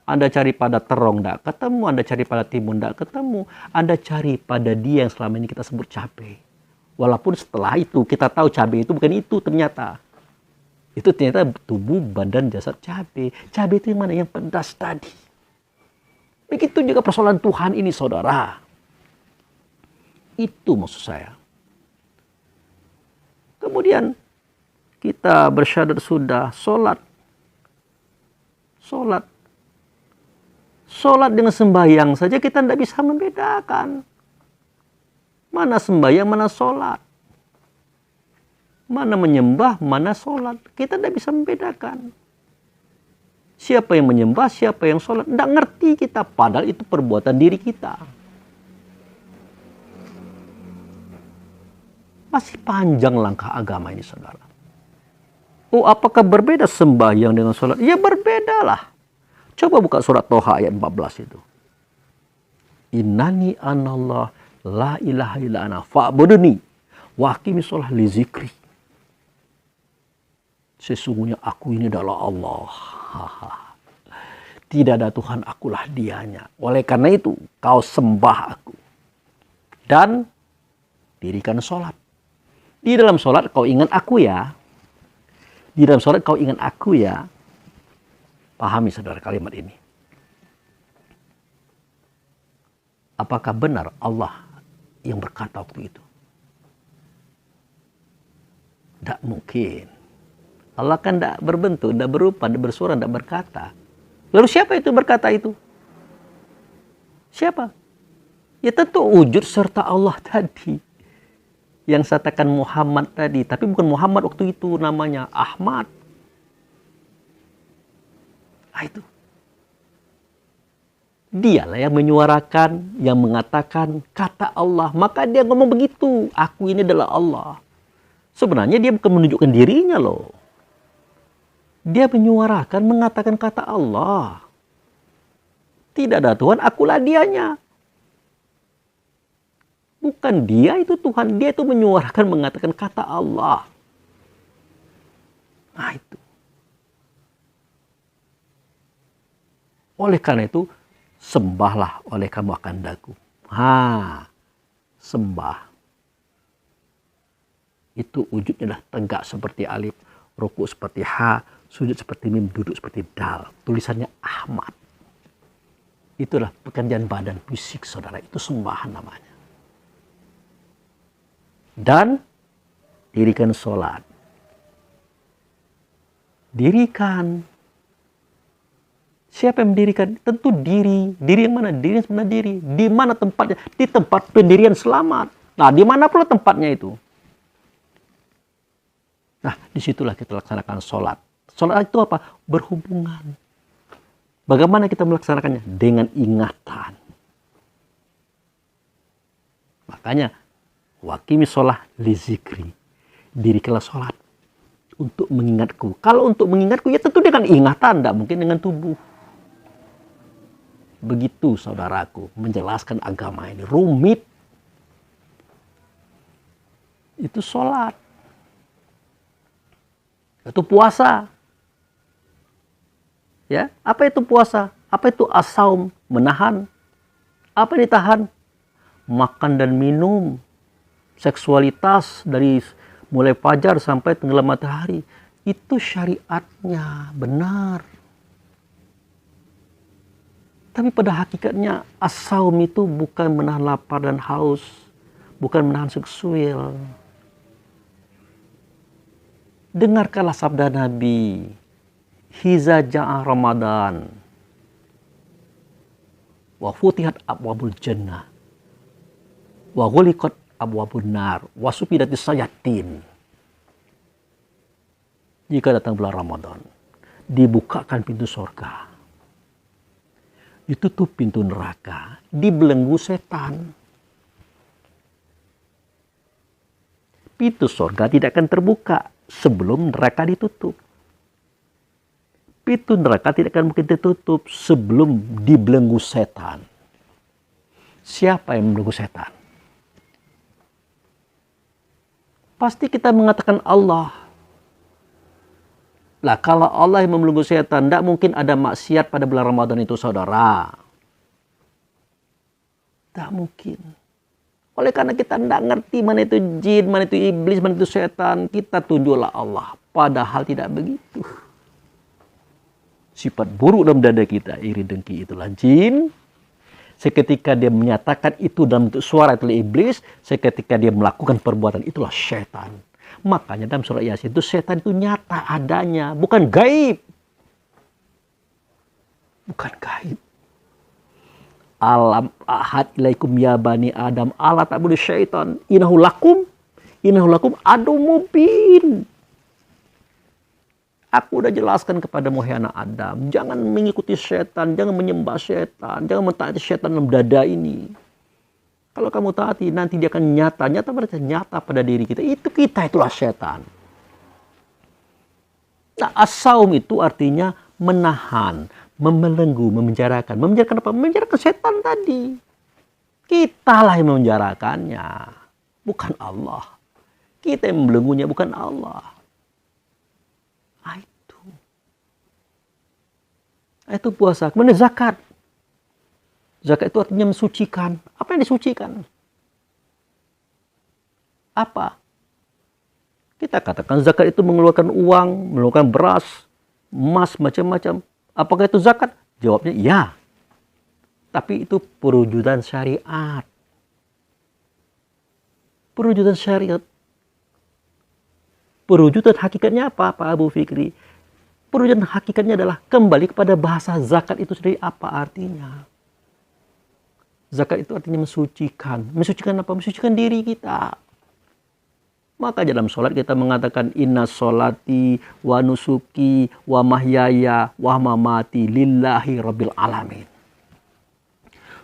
Anda cari pada terong, tidak ketemu. Anda cari pada timun, tidak ketemu. Anda cari pada dia yang selama ini kita sebut cabai. Walaupun setelah itu kita tahu cabai itu bukan itu ternyata. Itu ternyata tubuh, badan, jasad cabai. Cabai itu yang mana? Yang pedas tadi. Begitu juga persoalan Tuhan ini, saudara. Itu maksud saya. Kemudian kita bersyahadat sudah, sholat. Sholat dengan sembahyang saja kita tidak bisa membedakan. Mana sembahyang, mana sholat. Mana menyembah, mana sholat. Kita tidak bisa membedakan. Siapa yang menyembah, siapa yang sholat. Tidak ngerti kita. Padahal itu perbuatan diri kita. Masih panjang langkah agama ini, saudara. Oh, apakah berbeda sembahyang dengan sholat? Ya berbedalah. Coba buka surat Toha ayat 14 itu. Innani anallah la ilaha illa ana fa'buduni wa aqimi sholah li zikri. Sesungguhnya aku ini adalah Allah. Tidak ada Tuhan, akulah dianya. Oleh karena itu, kau sembah aku. Dan dirikan sholat. Di dalam sholat kau ingat aku ya. Di dalam sholat kau ingat aku ya. Pahami saudara kalimat ini. Apakah benar Allah yang berkata waktu itu? Tidak mungkin. Allah kan tidak berbentuk, tidak berupa, tidak bersuara, tidak berkata. Lalu siapa itu berkata itu? Siapa? Ya tentu wujud serta Allah tadi. Yang saya katakan Muhammad tadi. Tapi bukan Muhammad waktu itu, namanya Ahmad. Nah itu. Dialah yang menyuarakan, yang mengatakan kata Allah. Maka dia ngomong begitu, aku ini adalah Allah. Sebenarnya dia bukan menunjukkan dirinya loh. Dia menyuarakan, mengatakan kata Allah. Tidak ada Tuhan, akulah dianya. Bukan dia itu Tuhan, dia itu menyuarakan, mengatakan kata Allah. Nah itu. Oleh karena itu, sembahlah oleh kamu akan daku. Sembah. Itu wujudnya adalah tegak seperti alif, ruku seperti ha, sujud seperti mim, duduk seperti dal. Tulisannya Ahmad. Itulah pekerjaan badan fisik saudara. Itu sembahan namanya. Dan dirikan sholat. Dirikan. Siapa yang mendirikan? Tentu diri. Diri yang mana? Diri yang sebenarnya diri. Di mana tempatnya? Di tempat pendirian selamat. Nah, di mana pula tempatnya itu? Nah, disitulah kita laksanakan sholat. Sholat itu apa? Berhubungan. Bagaimana kita melaksanakannya? Dengan ingatan. Makanya, wakimi sholat li zikri. Dirikanlah sholat untuk mengingatku. Kalau untuk mengingatku, ya tentu dengan ingatan. Tidak mungkin dengan tubuh. Begitu saudaraku, menjelaskan agama ini. Rumit. Itu sholat. Itu puasa. Ya, apa itu puasa? Apa itu as-saum? Menahan. Apa yang ditahan? Makan dan minum. Seksualitas dari mulai fajar sampai tenggelam matahari. Itu syariatnya, benar. Tapi pada hakikatnya as-saum itu bukan menahan lapar dan haus. Bukan menahan seksual. Dengarkanlah sabda Nabi. Hiza ja'a Ramadan. Wa futihat abwabul jannah. Wa ghuliqat abwabun nar. Wa sufidatis sayatin. Jika datang bulan Ramadan, dibukakan pintu surga. Ditutup pintu neraka. Dibelenggu setan. Pintu surga tidak akan terbuka sebelum neraka ditutup. Pintu neraka tidak akan mungkin ditutup sebelum dibelenggu setan. Siapa yang membelenggu setan? Pasti kita mengatakan Allah. Lah kalau Allah yang membelenggu setan, tidak mungkin ada maksiat pada bulan Ramadan itu saudara. Tidak mungkin. Oleh karena kita tidak ngerti mana itu jin, mana itu iblis, mana itu setan, kita tunjuklah Allah. Padahal tidak begitu. Sifat buruk dalam dada kita, iri dengki, itulah jin. Seketika dia menyatakan itu dalam bentuk suara, itulah iblis. Seketika dia melakukan perbuatan, itulah setan. Makanya dalam surah Yasin itu setan itu nyata adanya, bukan gaib. Bukan gaib. Alam ahad ilaikum ya bani Adam ala ta'budu syaitan innahu lakum adu mubin. Aku udah jelaskan kepada wahai anak Adam, jangan mengikuti setan, jangan menyembah setan, jangan mentaati setan dalam dada ini. Kalau kamu taati, nanti dia akan nyata pada diri kita. Itu kita, itulah setan. Nah, as-saum itu artinya menahan, membelenggu, memenjarakan. Memenjarakan apa? Memenjarakan setan tadi. Kitalah yang memenjarakannya, bukan Allah. Kita yang membelenggunya, bukan Allah. Itu puasa. Kemudian zakat. Zakat itu artinya mensucikan. Apa yang disucikan? Apa? Kita katakan zakat itu mengeluarkan uang, mengeluarkan beras, emas, macam-macam. Apakah itu zakat? Jawabnya ya. Tapi itu perwujudan syariat. Perwujudan syariat. Perwujudan hakikatnya apa, Pak Abu Fikri? Perwujudan hakikatnya adalah kembali kepada bahasa zakat itu sendiri, apa artinya. Zakat itu artinya mensucikan. Mensucikan apa? Mensucikan diri kita. Maka dalam sholat kita mengatakan inna sholati wa nusuki wa mahyaya wa mamati lillahi rabbil alamin.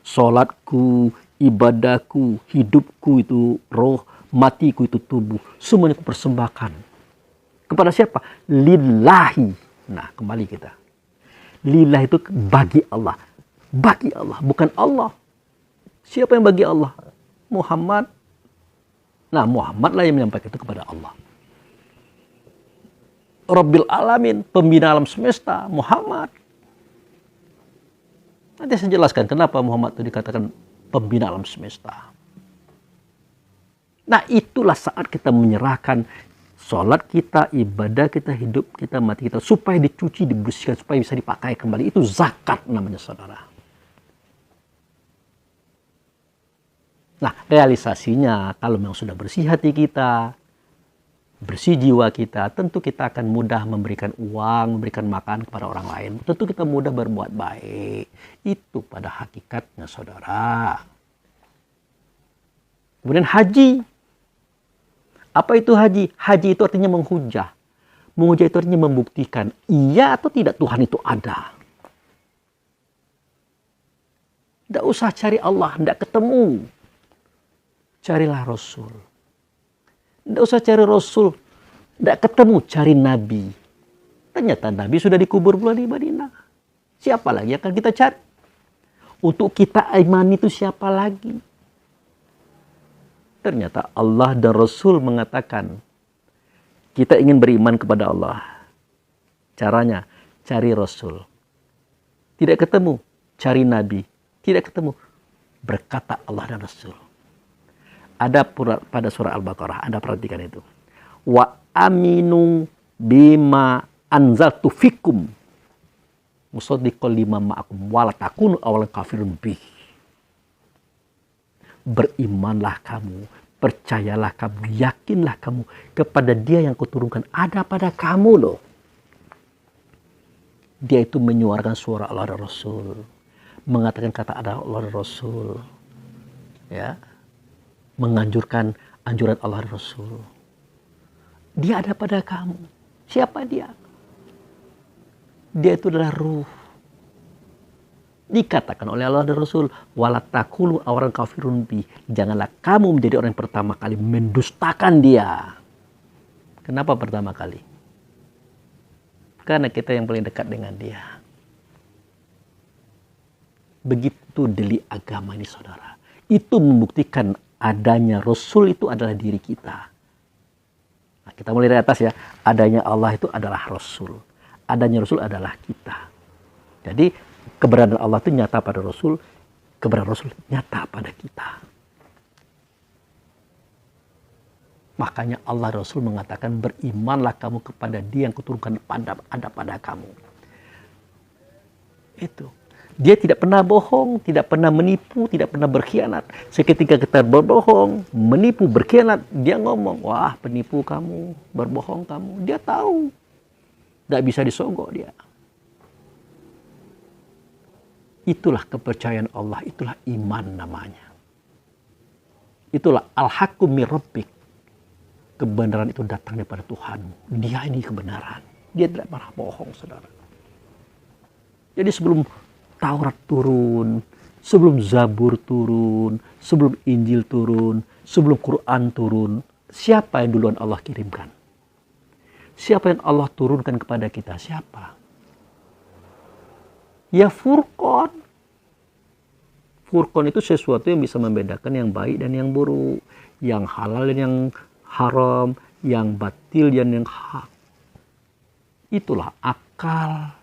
Sholatku, ibadahku, hidupku itu roh, matiku itu tubuh. Semuanya aku persembahkan. Kepada siapa? Lillahi. Nah, kembali kita. Lillah itu bagi Allah. Bagi Allah, bukan Allah. Siapa yang bagi Allah? Muhammad. Nah, Muhammad lah yang menyampaikan itu kepada Allah. Rabbil Alamin, pembina alam semesta, Muhammad. Nanti saya jelaskan kenapa Muhammad itu dikatakan pembina alam semesta. Nah, itulah saat kita menyerahkan sholat kita, ibadah kita, hidup kita, mati kita, supaya dicuci, dibersihkan, supaya bisa dipakai kembali. Itu zakat namanya, saudara. Nah, realisasinya kalau memang sudah bersih hati kita, bersih jiwa kita, tentu kita akan mudah memberikan uang, memberikan makan kepada orang lain. Tentu kita mudah berbuat baik. Itu pada hakikatnya, saudara. Kemudian haji. Apa itu haji? Haji itu artinya menghujah. Menghujah itu artinya membuktikan iya atau tidak Tuhan itu ada. Tidak usah cari Allah, tidak ketemu. Carilah Rasul. Tidak usah cari Rasul, tidak ketemu, cari Nabi. Ternyata Nabi sudah dikubur pula di Madinah. Siapa lagi yang akan kita cari? Untuk kita iman itu siapa lagi? Ternyata Allah dan Rasul mengatakan, kita ingin beriman kepada Allah. Caranya, cari Rasul. Tidak ketemu, cari Nabi. Tidak ketemu, berkata Allah dan Rasul. Ada pada surah Al-Baqarah, Anda perhatikan itu. Wa aminu bima anzaltu fikum musaddiqan lima ma'akum wala takunu awal kafirun bih. Berimanlah kamu, percayalah kamu, yakinlah kamu kepada Dia yang kuturunkan ada pada kamu loh. Dia itu menyuarakan suara Allah dan Rasul, mengatakan kata ada Allah dan Rasul, ya, menganjurkan anjuran Allah dan Rasul. Dia ada pada kamu. Siapa dia? Dia itu adalah ruh. Dikatakan oleh Allah dan Rasul, wala takulu awaran kafirun bi. Janganlah kamu menjadi orang yang pertama kali mendustakan Dia. Kenapa pertama kali? Karena kita yang paling dekat dengan Dia. Begitu delik agama ini, saudara. Itu membuktikan adanya Rasul itu adalah diri kita. Nah, kita mulai dari atas ya. Adanya Allah itu adalah Rasul. Adanya Rasul adalah kita. Jadi keberadaan Allah itu nyata pada Rasul. Keberadaan Rasul nyata pada kita. Makanya Allah Rasul mengatakan, berimanlah kamu kepada Dia yang kuturunkan ada pada kamu. Itu. Dia tidak pernah bohong, tidak pernah menipu, tidak pernah berkhianat. Seketika kita berbohong, menipu, berkhianat, dia ngomong, wah penipu kamu, berbohong kamu. Dia tahu. Tidak bisa disogok dia. Itulah kepercayaan Allah, itulah iman namanya. Itulah al-haqqu min rabbik. Kebenaran itu datang daripada Tuhan. Dia ini kebenaran. Dia tidak pernah bohong, saudara. Jadi sebelum Taurat turun, sebelum Zabur turun, sebelum Injil turun, sebelum Quran turun, siapa yang duluan Allah kirimkan? Siapa yang Allah turunkan kepada kita? Siapa? Ya Furqan. Furqan itu sesuatu yang bisa membedakan yang baik dan yang buruk, yang halal dan yang haram, yang batil dan yang hak. Itulah akal.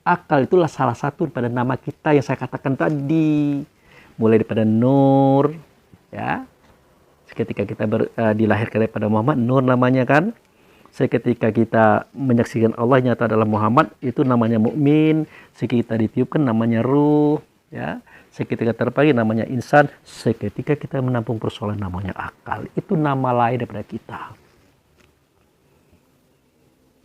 Akal itulah salah satu pada nama kita yang saya katakan tadi. Mulai daripada Nur, ya. Ketika kita dilahirkan daripada Muhammad, Nur namanya kan. Seketika kita menyaksikan Allah nyata adalah Muhammad, itu namanya mukmin. Seketika ditiupkan namanya ruh, ya. Seketika terpanggil namanya insan. Seketika kita menampung persoalan namanya akal. Itu nama lain daripada kita.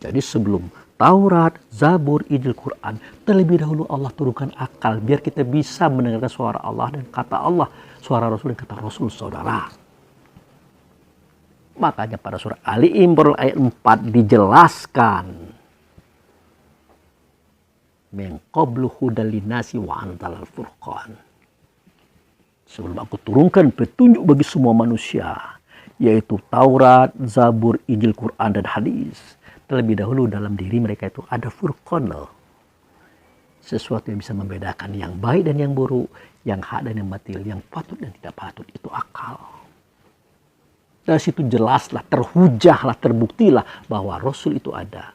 Jadi sebelum Taurat, Zabur, Injil, Quran, terlebih dahulu Allah turunkan akal biar kita bisa mendengarkan suara Allah dan kata Allah, suara Rasul dan kata Rasul, saudara. Makanya pada surah Ali Imran ayat 4 dijelaskan, min qablu hudal linnasi wa anzalal furqan. sebelum aku turunkan petunjuk bagi semua manusia, yaitu Taurat, Zabur, Injil, Quran, dan hadis. Terlebih dahulu dalam diri mereka itu ada furqan, sesuatu yang bisa membedakan yang baik dan yang buruk, yang hak dan yang batil, yang patut dan tidak patut. Itu akal. Dari situ jelaslah, terhujahlah, terbuktilah bahwa Rasul itu ada.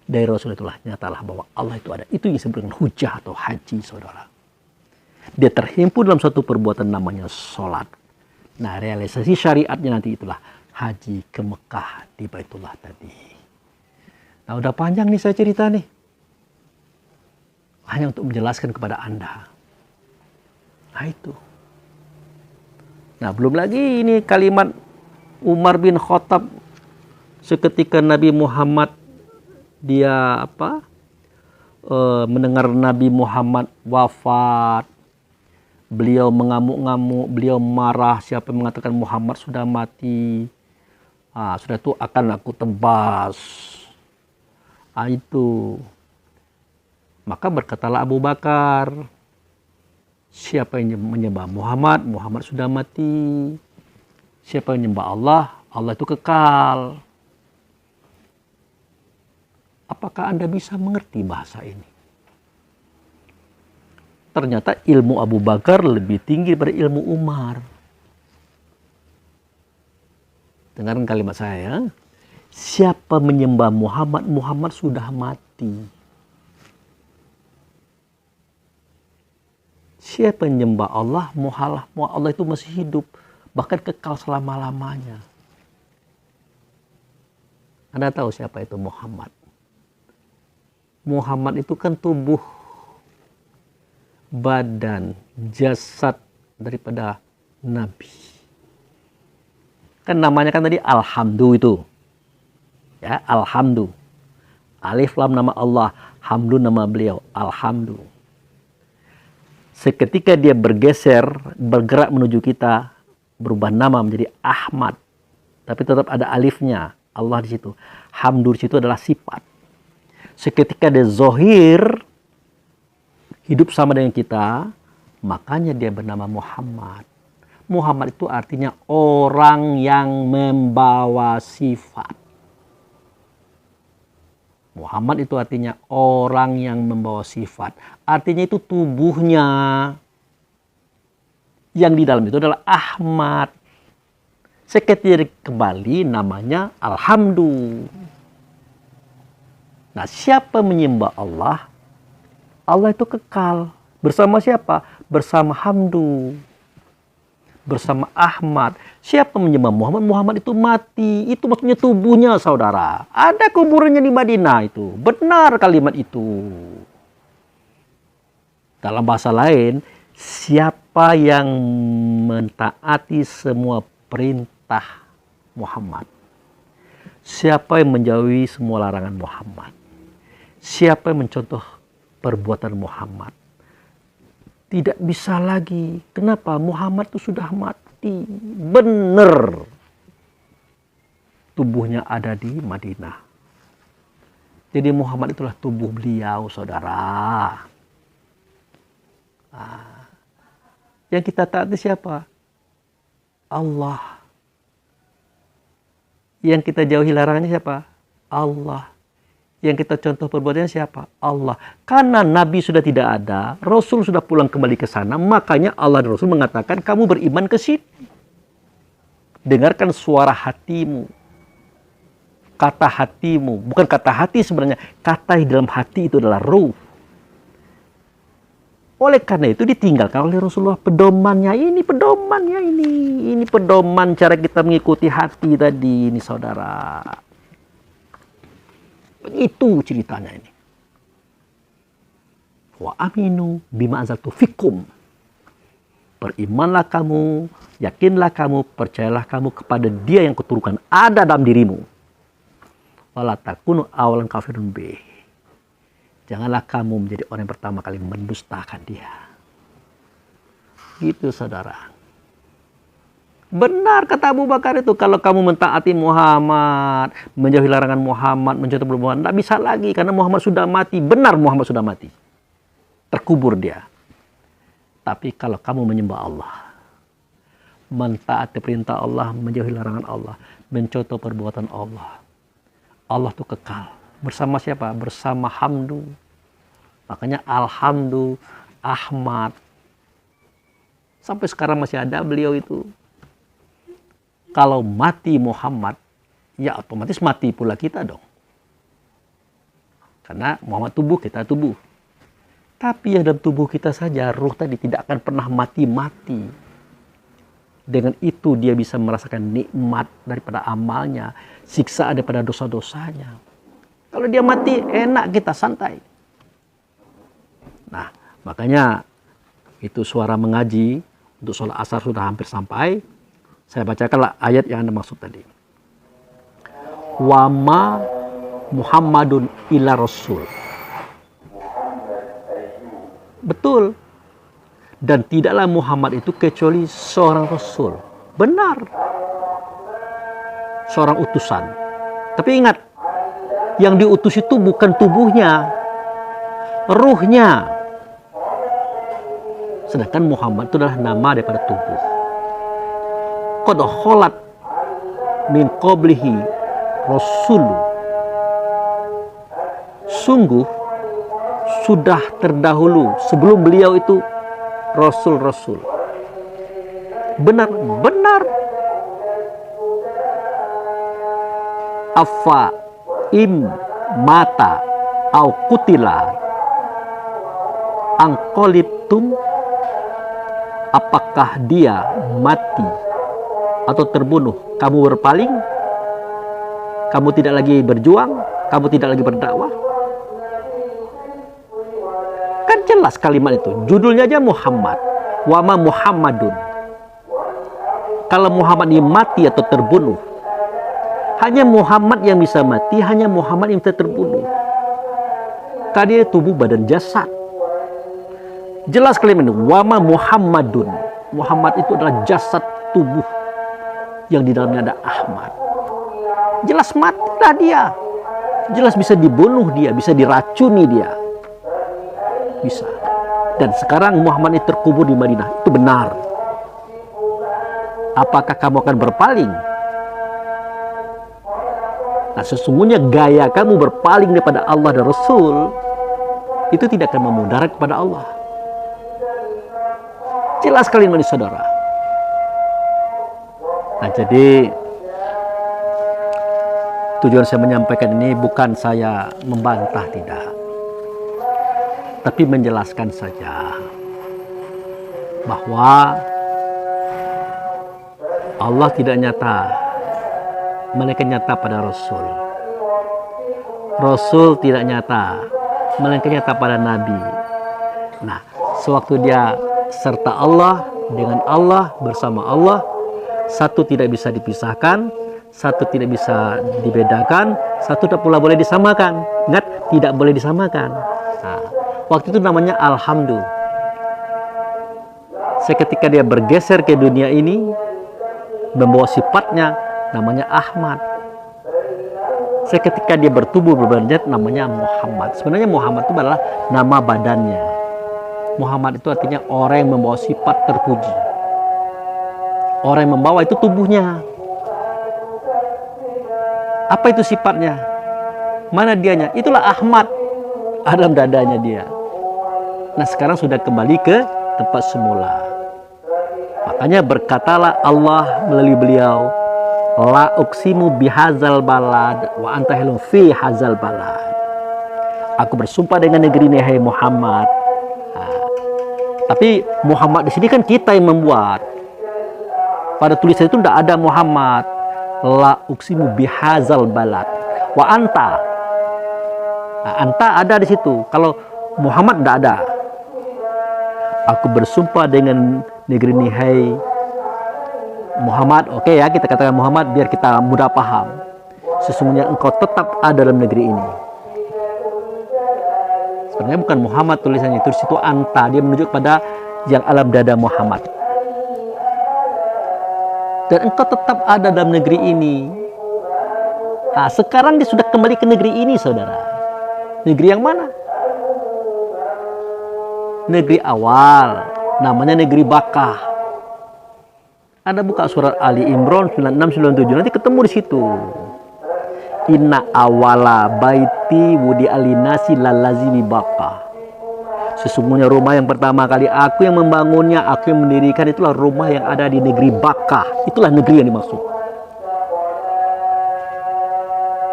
Dari Rasul itulah nyatalah bahwa Allah itu ada. Itu yang disebut dengan hujah atau haji, saudara. Dia terhimpun dalam satu perbuatan namanya sholat. Nah, realisasi syariatnya nanti itulah haji ke Mekah di Baitullah tadi. Nah, udah panjang nih saya cerita nih. Hanya untuk menjelaskan kepada Anda. Nah, itu. Nah, belum lagi ini kalimat Umar bin Khattab seketika Nabi Muhammad dia mendengar Nabi Muhammad wafat. Beliau mengamuk-ngamuk, beliau marah. Siapa yang mengatakan Muhammad sudah mati? Sudah itu akan aku tebas. Itu. Maka berkatalah Abu Bakar, siapa yang menyembah Muhammad? Muhammad sudah mati. Siapa yang menyembah Allah? Allah itu kekal. Apakah Anda bisa mengerti bahasa ini? Ternyata ilmu Abu Bakar lebih tinggi daripada ilmu Umar. Dengarkan kalimat saya. Siapa menyembah Muhammad? Muhammad sudah mati. Siapa yang menyembah Allah? Allah itu masih hidup. Bahkan kekal selama-lamanya. Anda tahu siapa itu Muhammad? Muhammad itu kan tubuh, badan, jasad daripada Nabi. Kan namanya kan tadi Alhamdu itu. Ya, Alhamdu. Alif Lam nama Allah, Hamdu nama beliau, Alhamdu. Seketika dia bergeser, bergerak menuju kita, berubah nama menjadi Ahmad. Tapi tetap ada alifnya, Allah di situ. Hamdu di situ adalah sifat. Seketika dia zohir, hidup sama dengan kita, makanya dia bernama Muhammad. Muhammad itu artinya orang yang membawa sifat. Muhammad itu artinya orang yang membawa sifat. Artinya itu tubuhnya. Yang di dalam itu adalah Ahmad. Seketika kembali namanya Alhamdu. Nah, siapa menyembah Allah? Allah itu kekal. Bersama siapa? Bersama Hamdu. Bersama Ahmad. Siapa menyembah Muhammad? Muhammad itu mati. Itu maksudnya tubuhnya, saudara. Ada kuburannya di Madinah itu. Benar kalimat itu. Dalam bahasa lain, siapa yang mentaati semua perintah Muhammad? Siapa yang menjauhi semua larangan Muhammad? Siapa yang mencontoh perbuatan Muhammad? Tidak bisa lagi. Kenapa? Muhammad itu sudah mati. Benar. Tubuhnya ada di Madinah. Jadi Muhammad itulah tubuh beliau, saudara. Yang kita taati siapa? Allah. Yang kita jauhi larangannya siapa? Allah. Yang kita contoh perbuatannya siapa? Allah. Karena Nabi sudah tidak ada, Rasul sudah pulang kembali ke sana, makanya Allah dan Rasul mengatakan kamu beriman ke sini. Dengarkan suara hatimu. Kata hatimu. Bukan kata hati sebenarnya. Kata di dalam hati itu adalah ruh. Oleh karena itu ditinggalkan oleh Rasulullah pedomannya ini. Ini pedoman cara kita mengikuti hati tadi ini, saudara. Begitu ceritanya ini. Wa aminu bima anzaltu fikum. Berimanlah kamu, yakinlah kamu, percayalah kamu kepada Dia yang kuturunkan ada dalam dirimu. Wala takunu awalan kafirun bih. Janganlah kamu menjadi orang yang pertama kali mendustakan Dia. Gitu, saudara. Benar kata Abu Bakar itu, kalau kamu mentaati Muhammad, menjauhi larangan Muhammad, mencontoh Muhammad, tidak bisa lagi karena Muhammad sudah mati. Benar, Muhammad sudah mati. Terkubur dia. Tapi kalau kamu menyembah Allah, mentaati perintah Allah, menjauhi larangan Allah, mencontoh perbuatan Allah, Allah itu kekal. Bersama siapa? Bersama Hamdu. Makanya Alhamdu, Ahmad. Sampai sekarang masih ada beliau itu. Kalau mati Muhammad, ya otomatis mati pula kita dong. Karena Muhammad tubuh, kita tubuh. Tapi ya dalam tubuh kita saja, ruh tadi tidak akan pernah mati-mati. Dengan itu dia bisa merasakan nikmat daripada amalnya, siksaan daripada dosa-dosanya. Kalau dia mati, enak kita santai. Nah, makanya itu suara mengaji untuk sholat asar sudah hampir sampai. Saya bacakanlah ayat yang Anda maksud tadi. Wa ma Muhammadun illa rasul. Betul. Dan tidaklah Muhammad itu kecuali seorang rasul. Benar. Seorang utusan. Tapi ingat, yang diutus itu bukan tubuhnya, ruhnya. Sedangkan Muhammad itu adalah nama daripada tubuh. Qad kholat min qablihi rasul. Sungguh sudah terdahulu sebelum beliau itu rasul-rasul. Benar. Afa im mata au kutila angkolibtum, apakah dia mati atau terbunuh, kamu berpaling, kamu tidak lagi berjuang, kamu tidak lagi berdakwah? Kan jelas kalimat itu. Judulnya aja Muhammad. Wa ma Muhammadun. Kalau Muhammad ini mati atau terbunuh, hanya Muhammad yang bisa mati, hanya Muhammad yang bisa terbunuh. Karena dia tubuh badan jasad. Jelas kalimat ini. Wa ma Muhammadun. Muhammad itu adalah jasad tubuh yang di dalamnya ada Ahmad. Jelas matilah dia. Jelas bisa dibunuh dia, bisa diracuni dia. Bisa. Dan sekarang Muhammad itu terkubur di Madinah. Itu benar. Apakah kamu akan berpaling? Nah, sesungguhnya gaya kamu berpaling daripada Allah dan Rasul itu tidak akan memudarat kepada Allah. Jelas sekali ini, saudara. Nah, jadi tujuan saya menyampaikan ini bukan saya membantah, tidak, tapi menjelaskan saja bahwa Allah tidak nyata, melainkan nyata pada Rasul. Rasul tidak nyata, melainkan nyata pada Nabi. Nah, sewaktu dia serta Allah, dengan Allah, bersama Allah, satu tidak bisa dipisahkan, satu tidak bisa dibedakan, satu tak pula boleh disamakan. Ingat, tidak boleh disamakan. Nah, waktu itu namanya Alhamdulillah. Seketika dia bergeser ke dunia ini, membawa sifatnya, namanya Ahmad. Seketika dia bertubuh berbadan, namanya Muhammad. Sebenarnya Muhammad itu adalah nama badannya. Muhammad itu artinya orang yang membawa sifat terpuji. Orang yang membawa itu tubuhnya. Apa itu sifatnya? Mana dianya? Itulah Ahmad. Dalam dadanya dia. Nah, sekarang sudah kembali ke tempat semula. Makanya berkatalah Allah melalui beliau, la uqsimu bihazal balad wa anta hilum fi hazal balad. Aku bersumpah dengan negeri ini, hai Muhammad. Nah, tapi Muhammad di sini kan kita yang membuat. Pada tulisan itu tidak ada Muhammad. La uqsimu bihazal balad wa anta. Nah, anta ada di situ. Kalau Muhammad tidak ada. Aku bersumpah dengan negeri ini, hai Muhammad. Oke ya, kita katakan Muhammad biar kita mudah paham. Sesungguhnya engkau tetap ada dalam negeri ini. Sebenarnya bukan Muhammad tulisannya itu, situ anta. Dia menunjuk pada yang alam dada Muhammad. Dan engkau tetap ada dalam negeri ini. Nah, sekarang dia sudah kembali ke negeri ini, saudara. Negeri yang mana? Negeri awal. namanya negeri Bakkah. Anda buka surat Ali Imran 96 97 nanti ketemu di situ. Inna awala baiti wudi alinasi lalazi bi Bakkah. Sesungguhnya rumah yang pertama kali aku yang membangunnya, aku yang mendirikan, itulah rumah yang ada di negeri Bakkah. Itulah negeri yang dimaksud.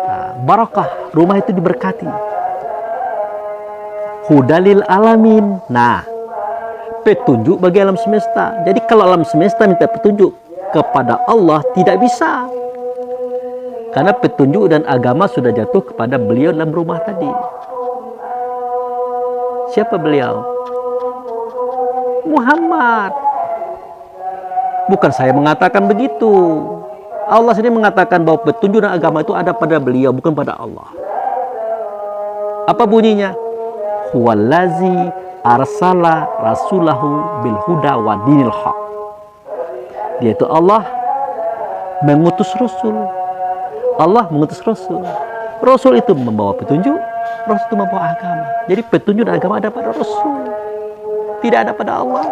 Nah, barakah, rumah itu diberkati. Hudalil alamin. Nah, petunjuk bagi alam semesta. Jadi kalau alam semesta minta petunjuk kepada Allah, tidak bisa. Karena petunjuk dan agama sudah jatuh kepada beliau dalam rumah tadi. Siapa beliau? Muhammad. Bukan saya mengatakan begitu. Allah sendiri mengatakan bahwa petunjuk dan agama itu ada pada beliau, bukan pada Allah. Apa bunyinya? Huwallazi arsala rasulahu bil huda wa dinil haq. Dia itu Allah mengutus Rasul. Allah mengutus Rasul. Rasul itu membawa petunjuk, Rasul itu membawa agama. Jadi petunjuk dan agama ada pada Rasul, tidak ada pada Allah.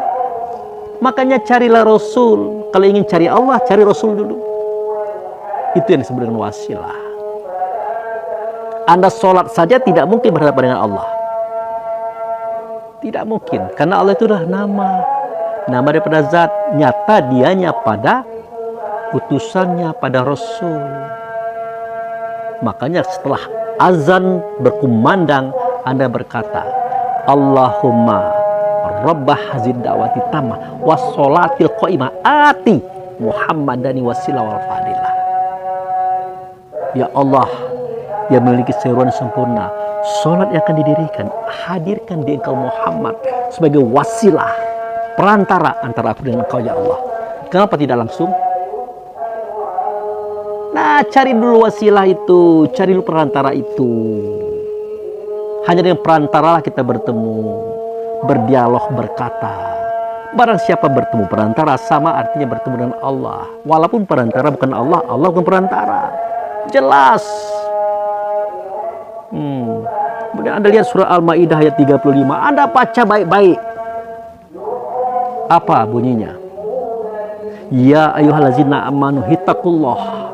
Makanya carilah Rasul. Kalau ingin cari Allah, cari Rasul dulu. Itu yang disebut dengan wasilah. Anda sholat saja tidak mungkin berhadapan dengan Allah. Tidak mungkin, karena Allah itu adalah nama daripada zat, nyata dianya pada utusannya, pada Rasul. Makanya setelah azan berkumandang, Anda berkata, Allahumma rabbah hazid da'wati tamah wassolatil qaimah ati Muhammadani wasilah wal fadilah. Ya Allah, yang memiliki seruan sempurna, sholat yang akan didirikan, hadirkan di engkau Muhammad sebagai wasilah, perantara antara aku dengan engkau ya Allah. Kenapa tidak langsung? Nah, cari dulu wasilah itu, cari dulu perantara itu. Hanya dengan perantara lah kita bertemu, berdialog, berkata. Barang siapa bertemu perantara, sama artinya bertemu dengan Allah. Walaupun perantara bukan Allah, Allah bukan perantara. Jelas. Kemudian Anda lihat surah Al-Ma'idah ayat 35. Anda baca baik-baik. Apa bunyinya? Ya ayyuhallazina amanu hittaqullah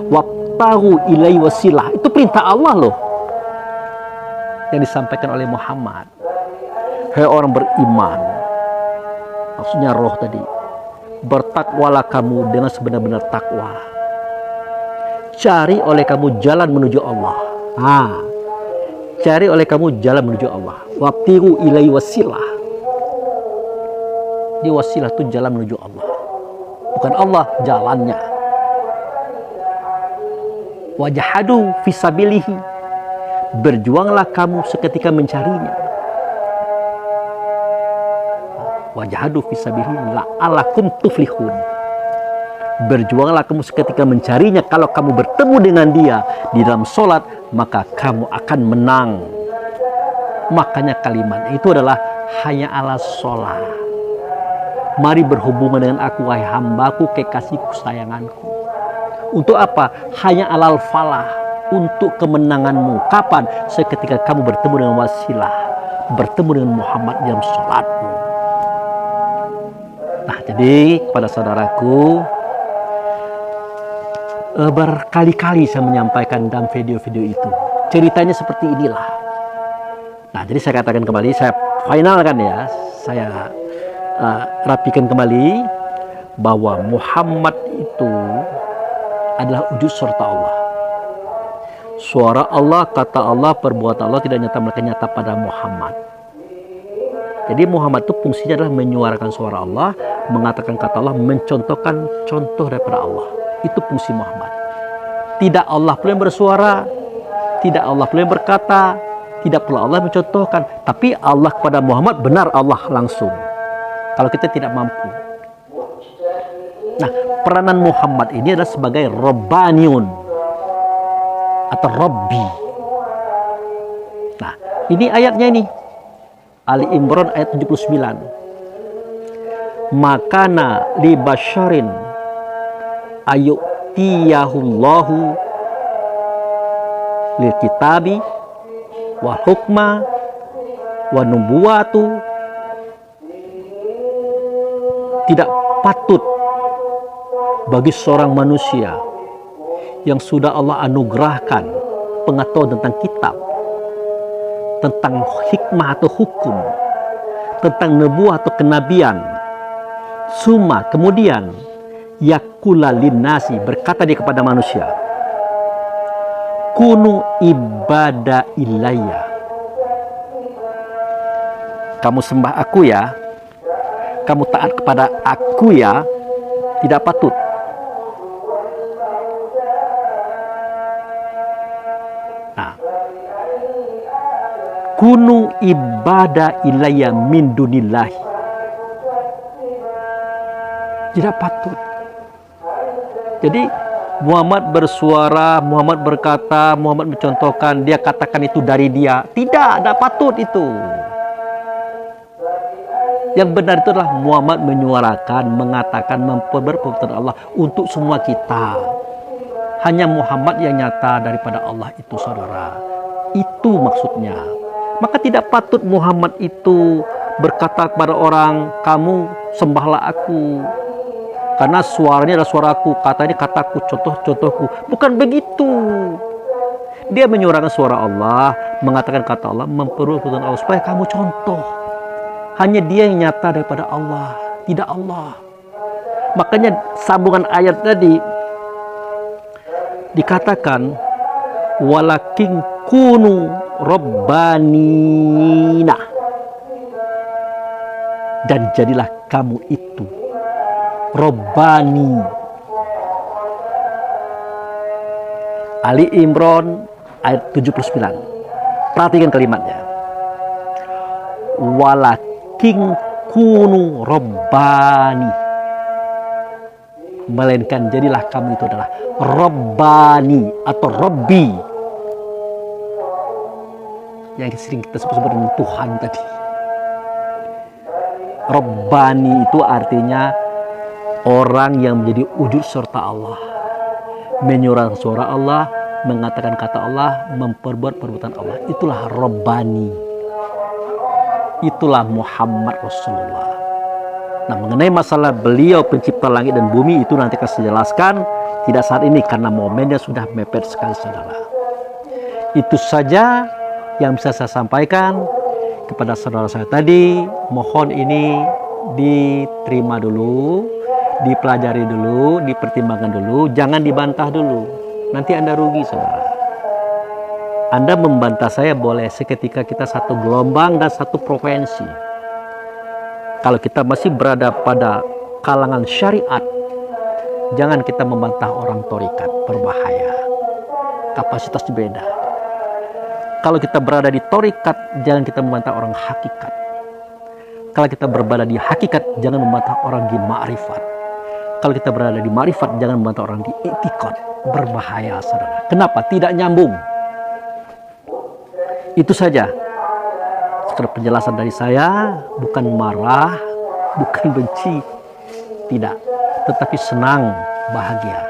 wabtaghu ilaihi wasilah. Itu perintah Allah loh, yang disampaikan oleh Muhammad. Hei orang beriman, maksudnya roh tadi, bertakwalah kamu dengan sebenar-benar takwa. Cari oleh kamu jalan menuju Allah. Cari oleh kamu jalan menuju Allah. Wabtaghu ilaihi wasilah. Di wasilah itu jalan menuju Allah, bukan Allah jalannya. Wajahadu fisabilihi, berjuanglah kamu seketika mencarinya. Wajahadu fisabilihi la'alakum tuflihun, berjuanglah kamu seketika mencarinya. Kalau kamu bertemu dengan dia di dalam sholat, maka kamu akan menang. Makanya kalimat itu adalah hanya ala sholat. Mari berhubungan dengan aku, wahai hambaku, kekasihku, sayanganku. Untuk apa? Hanya alal falah, untuk kemenanganmu. Kapan? Seketika kamu bertemu dengan wasilah, bertemu dengan Muhammad dalam sholatmu. Nah, jadi kepada saudaraku, berkali-kali saya menyampaikan dalam video-video itu, ceritanya seperti inilah. Nah, jadi saya katakan kembali, saya finalkan ya, saya rapikan kembali bahwa Muhammad itu adalah wujud serta Allah. Suara Allah, kata Allah, perbuatan Allah tidak nyata, mereka nyata pada Muhammad. Jadi Muhammad itu fungsinya adalah menyuarakan suara Allah, mengatakan kata Allah, mencontohkan contoh daripada Allah. Itu fungsi Muhammad. Tidak Allah pula yang bersuara, tidak Allah pula yang berkata, tidak pula Allah mencontohkan, tapi Allah kepada Muhammad benar Allah langsung. Kalau kita tidak mampu. Nah, peranan Muhammad ini adalah sebagai Rabbaniun atau Rabbi. Nah, ini ayatnya ini. Ali Imran ayat 79. Makana li basyarin ayu'tiyahullahu lil kitabi wa hukma wa nubuwatu tidak patut bagi seorang manusia yang sudah Allah anugerahkan pengetahuan tentang kitab, tentang hikmah atau hukum, tentang nubuah atau kenabian. Kemudian yakula linnasi, berkata dia kepada manusia, kunu ibada ilayya, kamu sembah aku ya, kamu taat kepada aku ya, tidak patut. Nah, kunu ibada ilayya min dunillahi, tidak patut. Jadi Muhammad bersuara, Muhammad berkata, Muhammad mencontohkan, dia katakan itu dari dia. Tidak patut itu. Yang benar itu adalah Muhammad menyuarakan, mengatakan, memperberperbuatan Allah untuk semua kita. Hanya Muhammad yang nyata daripada Allah itu, saudara. Itu maksudnya. Maka tidak patut Muhammad itu berkata kepada orang, kamu sembahlah aku, karena suaranya adalah suaraku, katanya kataku, contohku. Bukan begitu. Dia menyuarakan suara Allah, mengatakan kata Allah, memperberperbuatan Allah supaya kamu contoh. Hanya dia yang nyata daripada Allah, tidak Allah. Makanya sambungan ayat tadi dikatakan, walakin kunu rabbanina, dan jadilah kamu itu Rabbani. Ali Imran ayat 79. Perhatikan kalimatnya. Walakin kunu Rabbani, melainkan jadilah kamu itu adalah Rabbani atau Rabbi, yang sering kita sebut dengan Tuhan tadi. Rabbani itu artinya orang yang menjadi wujud serta Allah, menyuarakan suara Allah, mengatakan kata Allah, memperbuat perbuatan Allah. Itulah Rabbani. Itulah Muhammad Rasulullah. Nah, mengenai masalah beliau pencipta langit dan bumi itu nanti akan saya jelaskan, tidak saat ini karena momennya sudah mepet sekali, saudara. Itu saja yang bisa saya sampaikan kepada saudara saya tadi. Mohon ini diterima dulu, dipelajari dulu, dipertimbangkan dulu, jangan dibantah dulu. Nanti Anda rugi, saudara. Anda membantah saya boleh seketika kita satu gelombang dan satu provinsi. Kalau kita masih berada pada kalangan syariat, jangan kita membantah orang torikat, berbahaya. Kapasitas beda. Kalau kita berada di torikat, jangan kita membantah orang hakikat. Kalau kita berada di hakikat, jangan membantah orang di ma'rifat. Kalau kita berada di ma'rifat, jangan membantah orang di etikot. Berbahaya, saudara. Kenapa? Tidak nyambung. Itu saja. Sekedar penjelasan dari saya, bukan marah, bukan benci. Tidak. Tetapi senang, bahagia.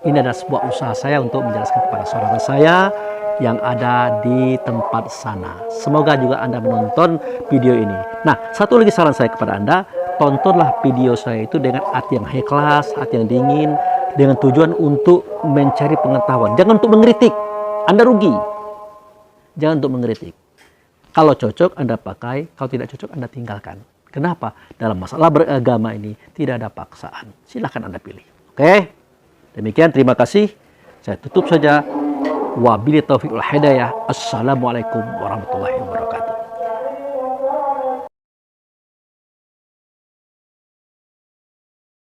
Ini adalah sebuah usaha saya untuk menjelaskan kepada saudara saya yang ada di tempat sana. Semoga juga Anda menonton video ini. Nah, satu lagi saran saya kepada Anda, tontonlah video saya itu dengan hati yang ikhlas, hati yang dingin, dengan tujuan untuk mencari pengetahuan. Jangan untuk mengkritik, Anda rugi. Jangan untuk mengkritik. Kalau cocok Anda pakai, kalau tidak cocok Anda tinggalkan. Kenapa? Dalam masalah beragama ini tidak ada paksaan. Silahkan Anda pilih. Oke? Demikian, terima kasih. Saya tutup saja. Wabillahi taufiq wal hidayah. Assalamualaikum warahmatullahi wabarakatuh.